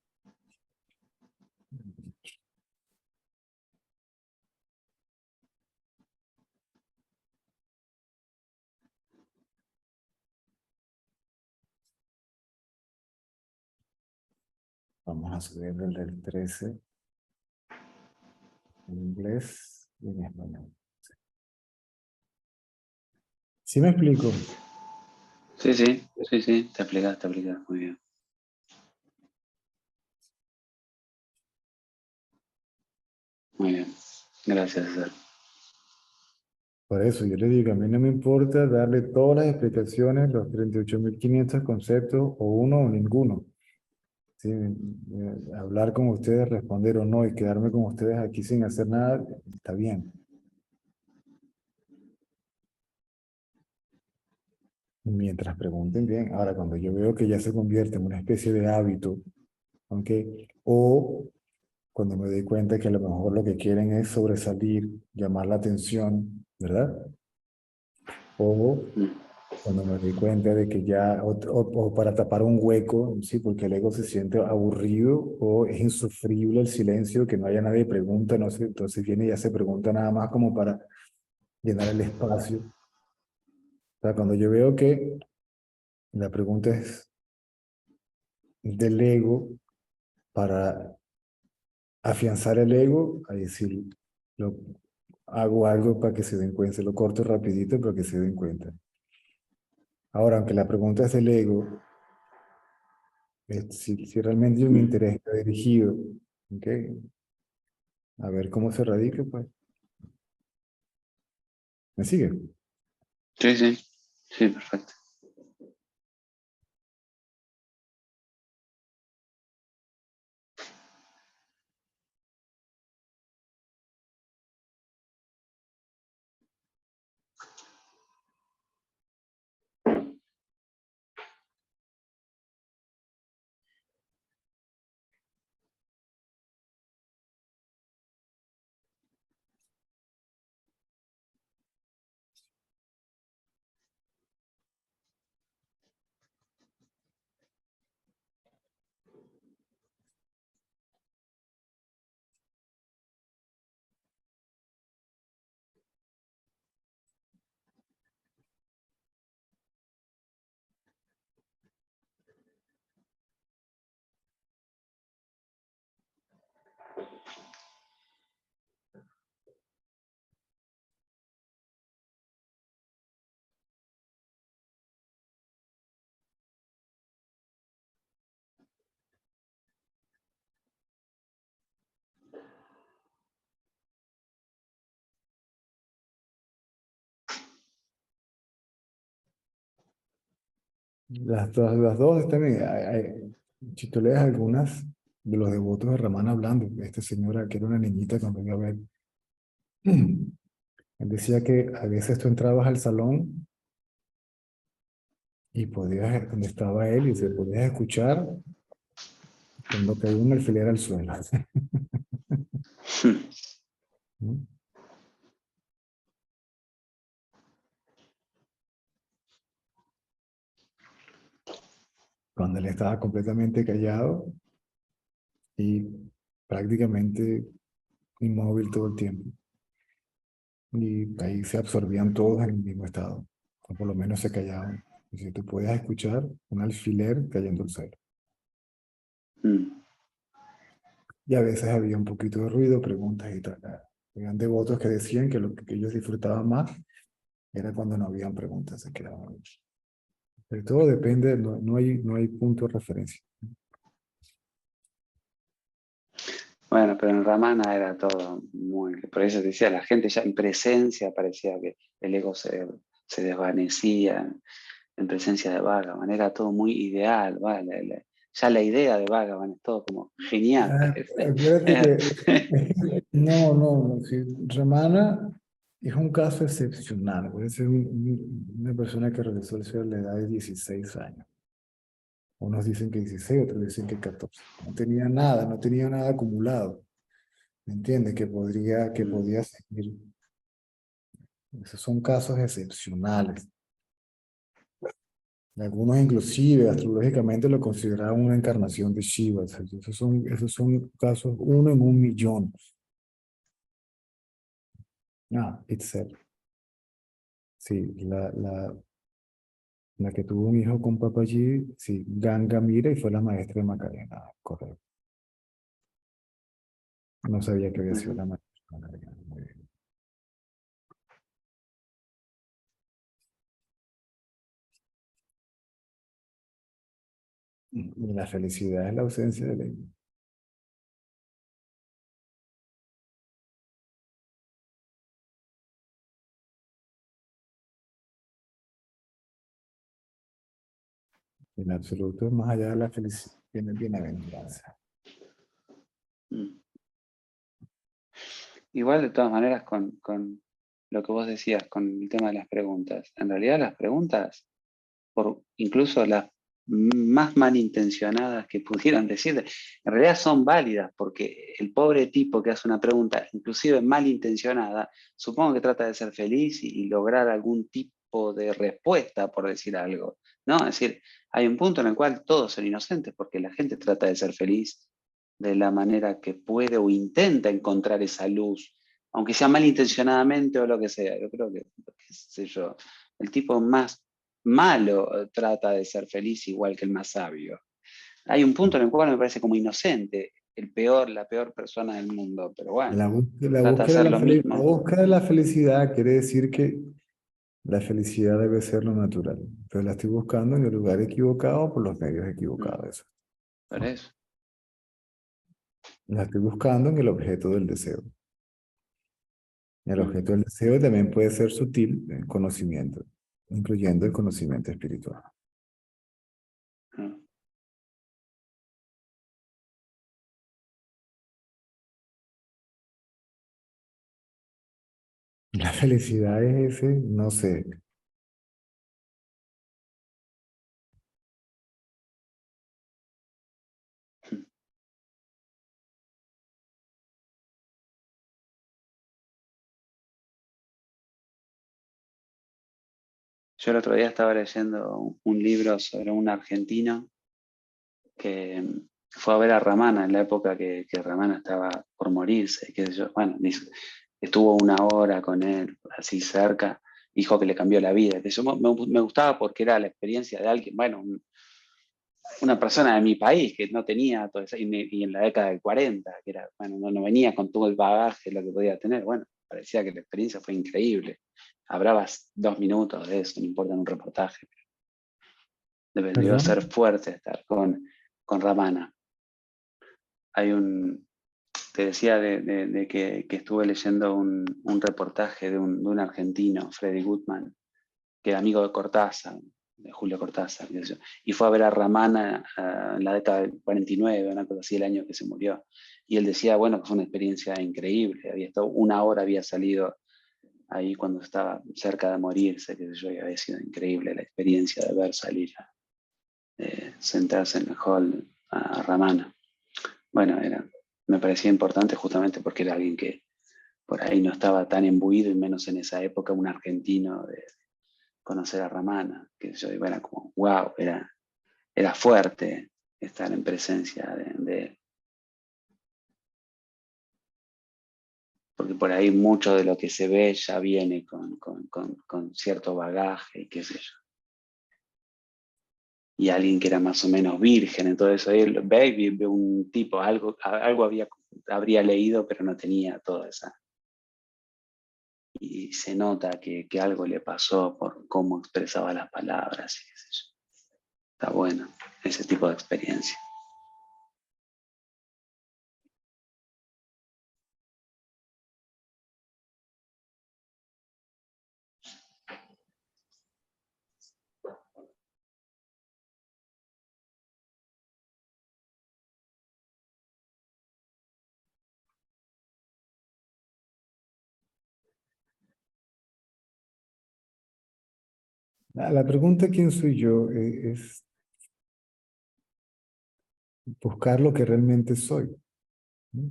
Vamos a subir el del 13 en inglés y en español. ¿Sí me explico? Sí, te explicas, muy bien. Muy bien. Gracias, César. Por eso yo le digo, a mí no me importa darle todas las explicaciones, los 38.500 conceptos, o uno o ninguno. Sí, hablar con ustedes, responder o no, y quedarme con ustedes aquí sin hacer nada, está bien. Mientras pregunten bien. Ahora, cuando yo veo que ya se convierte en una especie de hábito, ¿ok? O cuando me doy cuenta que a lo mejor lo que quieren es sobresalir, llamar la atención, ¿verdad? O Mm. cuando me doy cuenta de que ya, o para tapar un hueco, sí, porque el ego se siente aburrido o es insufrible el silencio, que no haya nadie pregunta, no sé, entonces viene y ya se pregunta nada más como para llenar el espacio. O sea, cuando yo veo que la pregunta es del ego para afianzar el ego, ahí decir, lo, hago algo para que se den cuenta, lo corto rapidito para que se den cuenta. Ahora, aunque la pregunta es del ego, si realmente mi interés está dirigido, ¿ok? A ver cómo se radica, pues. ¿Me sigue? Sí, sí. Sí, perfecto. Las dos están si tú lees algunas de los devotos de Ramana hablando, esta señora que era una niñita cuando iba a ver, él decía que a veces tú entrabas al salón y podías, donde estaba él, y se podías escuchar cuando caía un alfiler al suelo. ¿No? Cuando él estaba completamente callado y prácticamente inmóvil todo el tiempo. Y ahí se absorbían todos en el mismo estado, o por lo menos se callaban. Y si tú podías escuchar un alfiler cayendo al suelo. Mm. Y a veces había un poquito de ruido, preguntas y tal. Habían devotos que decían que lo que ellos disfrutaban más era cuando no habían preguntas, se quedaban. Pero todo depende, no hay punto de referencia. Bueno, pero en Ramana era todo muy... Por eso te decía, la gente ya en presencia parecía que el ego se desvanecía en presencia de Bhagavan. Era todo muy ideal, ¿vale? Ya la idea de Bhagavan es todo como genial. Acuérdate que no, sí, Ramana es un caso excepcional. Puede ser una persona que regresó al cielo a la edad de 16 años. Unos dicen que 16, otros dicen que 14. No tenía nada acumulado. ¿Me entiendes? Que podía seguir. Esos son casos excepcionales. Algunos inclusive astrológicamente lo consideraban una encarnación de Shiva. O sea, esos son casos uno en un millón. Itzel. Sí, la que tuvo un hijo con Papaji, sí, Ganga Mira y fue la maestra de Macarena, correcto. No sabía que había sido la maestra de Macarena. Muy bien. Y la felicidad es la ausencia de ley. En absoluto, más allá de la felicidad, tiene bienaventuranza. Mm. Igual, de todas maneras, con lo que vos decías, con el tema de las preguntas. En realidad, las preguntas, por incluso las más malintencionadas que pudieran decir, en realidad son válidas, porque el pobre tipo que hace una pregunta, inclusive malintencionada, supongo que trata de ser feliz y lograr algún tipo de respuesta, por decir algo, ¿no? Es decir, hay un punto en el cual todos son inocentes, porque la gente trata de ser feliz de la manera que puede o intenta encontrar esa luz, aunque sea malintencionadamente o lo que sea. Yo creo que, qué sé yo, el tipo más malo trata de ser feliz igual que el más sabio. Hay un punto en el cual me parece como inocente, la peor persona del mundo, pero bueno, trata de hacer lo La mismo. búsqueda de la felicidad quiere decir que la felicidad debe ser lo natural. Pero la estoy buscando en el lugar equivocado por los medios Mm, equivocados. Por eso. La estoy buscando en el objeto del deseo. El objeto del deseo también puede ser sutil, el conocimiento, incluyendo el conocimiento espiritual. Mm. La felicidad es ese, no sé. Yo el otro día estaba leyendo un libro sobre un argentino que fue a ver a Ramana en la época que Ramana estaba por morirse, qué sé yo. Bueno, estuvo una hora con él, así cerca, dijo que le cambió la vida. Que me gustaba porque era la experiencia de alguien, bueno, una persona de mi país que no tenía todo eso, y en la década del 40, que era, bueno, no venía con todo el bagaje, lo que podía tener. Bueno, parecía que la experiencia fue increíble. Hablabas 2 minutos de eso, no importa en un reportaje. Debió ¿Perdón? ser fuerte estar con Ramana. Te decía que estuve leyendo un reportaje de un argentino, Freddy Goodman, que era amigo de Cortázar, de Julio Cortázar, qué sé yo, y fue a ver a Ramana en la década del 49, una cosa así, el año que se murió. Y él decía, bueno, que fue una experiencia increíble, había estado una hora, había salido ahí cuando estaba cerca de morirse, qué sé yo, y había sido increíble la experiencia de ver salir, sentarse en el hall a Ramana. Bueno, me parecía importante justamente porque era alguien que por ahí no estaba tan imbuido, y menos en esa época, un argentino, de conocer a Ramana, que yo digo, era como, wow, era fuerte estar en presencia de él. Porque por ahí mucho de lo que se ve ya viene con cierto bagaje y qué sé yo. Y alguien que era más o menos virgen, entonces él ve un tipo, algo habría leído, pero no tenía toda esa. Y se nota que algo le pasó por cómo expresaba las palabras y qué sé yo. Está bueno ese tipo de experiencia. La pregunta ¿quién soy yo? Es buscar lo que realmente soy, ¿no?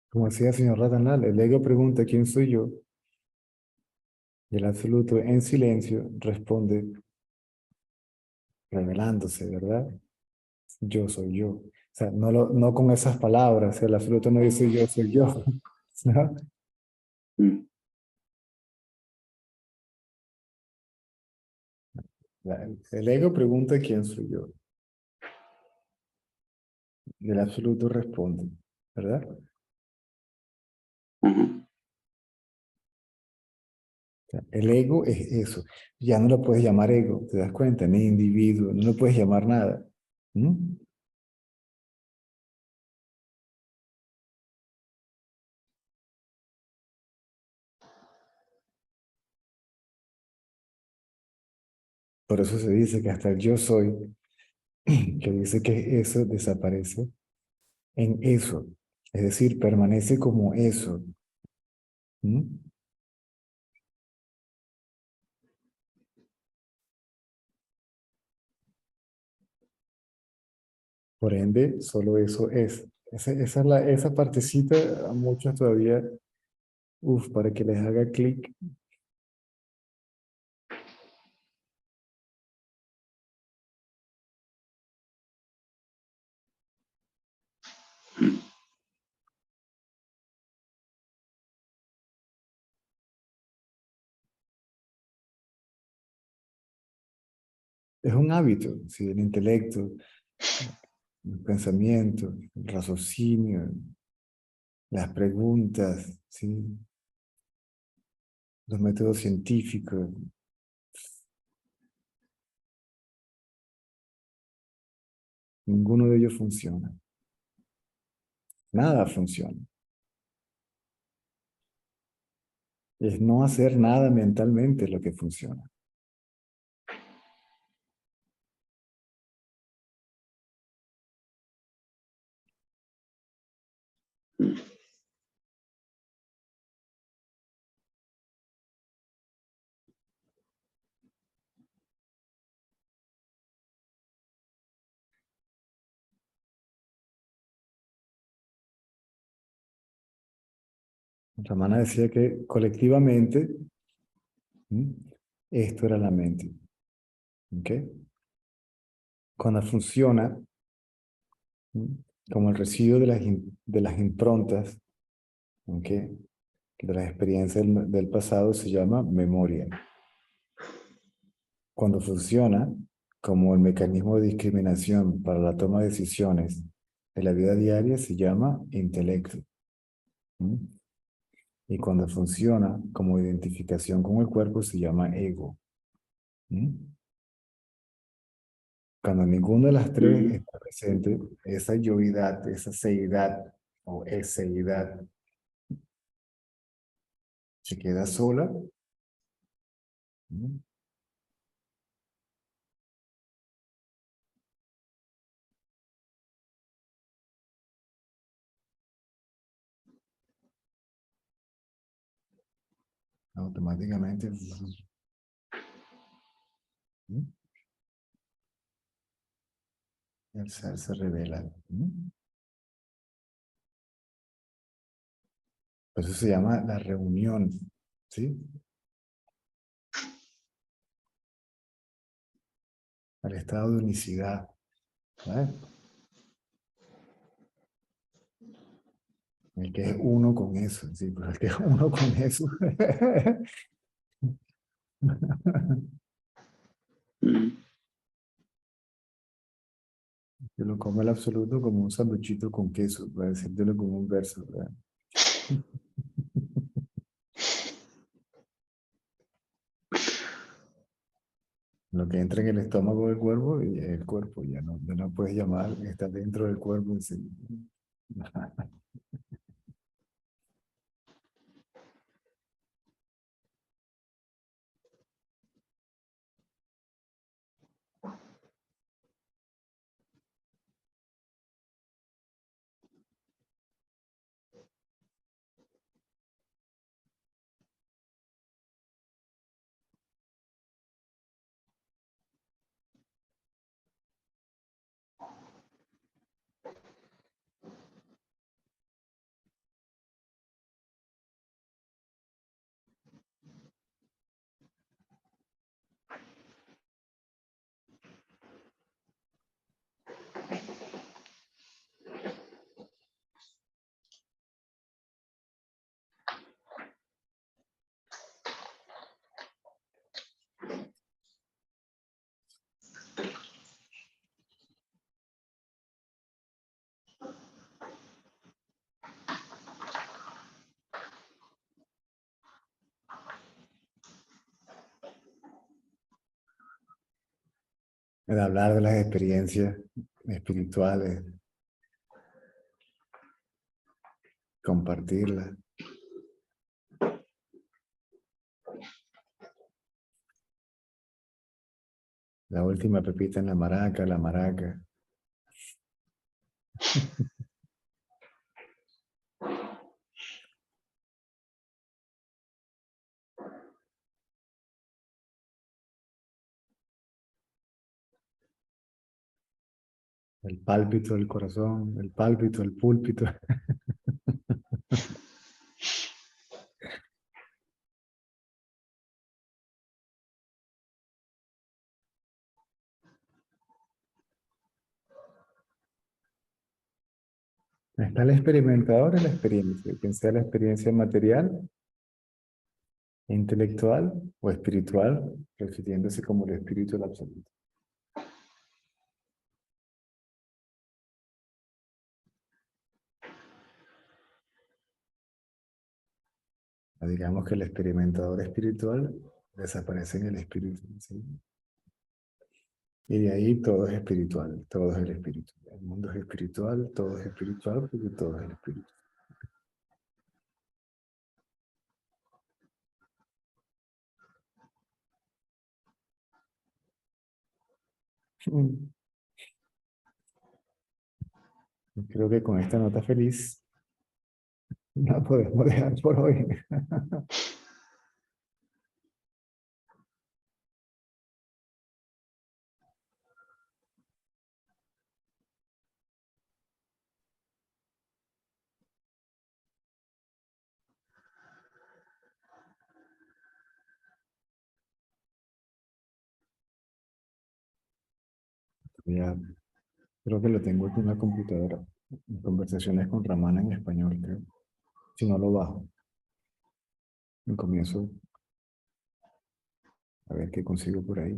Como decía el señor Ratanal, el ego pregunta ¿quién soy yo? Y el absoluto en silencio responde revelándose, ¿verdad? Yo soy yo. O sea, no con esas palabras, el absoluto no dice yo soy yo, ¿no? Mm. El ego pregunta quién soy yo. Y el absoluto responde, ¿verdad? Ujú. O sea, el ego es eso. Ya no lo puedes llamar ego, ¿te das cuenta? Ni individuo, no lo puedes llamar nada. ¿Mm? Por eso se dice que hasta el yo soy, que dice que eso desaparece en eso. Es decir, permanece como eso. ¿Mm? Por ende, solo eso es. Esa partecita a muchos todavía, para que les haga clic. Es un hábito, ¿sí? El intelecto, el pensamiento, el raciocinio, las preguntas, ¿sí? los métodos científicos. Ninguno de ellos funciona. Nada funciona. Es no hacer nada mentalmente lo que funciona. Ramana decía que colectivamente esto era la mente. ¿Ok? Cuando funciona como el residuo de las improntas, ¿ok? De las experiencias del pasado se llama memoria. Cuando funciona como el mecanismo de discriminación para la toma de decisiones de la vida diaria se llama intelecto. Y cuando funciona como identificación con el cuerpo se llama ego. Cuando ninguna de las tres está presente, esa yoidad, esa seidad o eseidad se queda sola. Automáticamente el ser se revela. Por eso se llama la reunión, ¿sí? Al estado de unicidad, ¿vale? El que es uno con eso, sí, pero el que es uno con eso. Se lo come el absoluto como un sanduchito con queso, para decírtelo como un verso, ¿verdad? Lo que entra en el estómago del cuerpo y el cuerpo, ya no puedes llamar, está dentro del cuerpo. Sí. El hablar de las experiencias espirituales, compartirlas. La última pepita en la maraca, la maraca. El pálpito del corazón, el pálpito, el púlpito. Está el experimentador en la experiencia, quien sea la experiencia material, intelectual o espiritual, refiriéndose como el espíritu del absoluto. Digamos que el experimentador espiritual desaparece en el espíritu, ¿sí? Y de ahí todo es espiritual, todo es el espíritu. El mundo es espiritual, todo es espiritual porque todo es el espíritu. Creo que con esta nota feliz la podemos dejar por hoy. Ya, creo que lo tengo aquí en la computadora. Conversaciones con Ramana en español, creo. Si no lo bajo, y comienzo a ver qué consigo por ahí.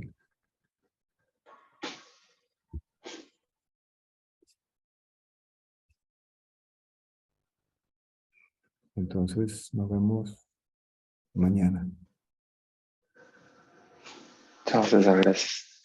Entonces, nos vemos mañana. Chao, César, gracias.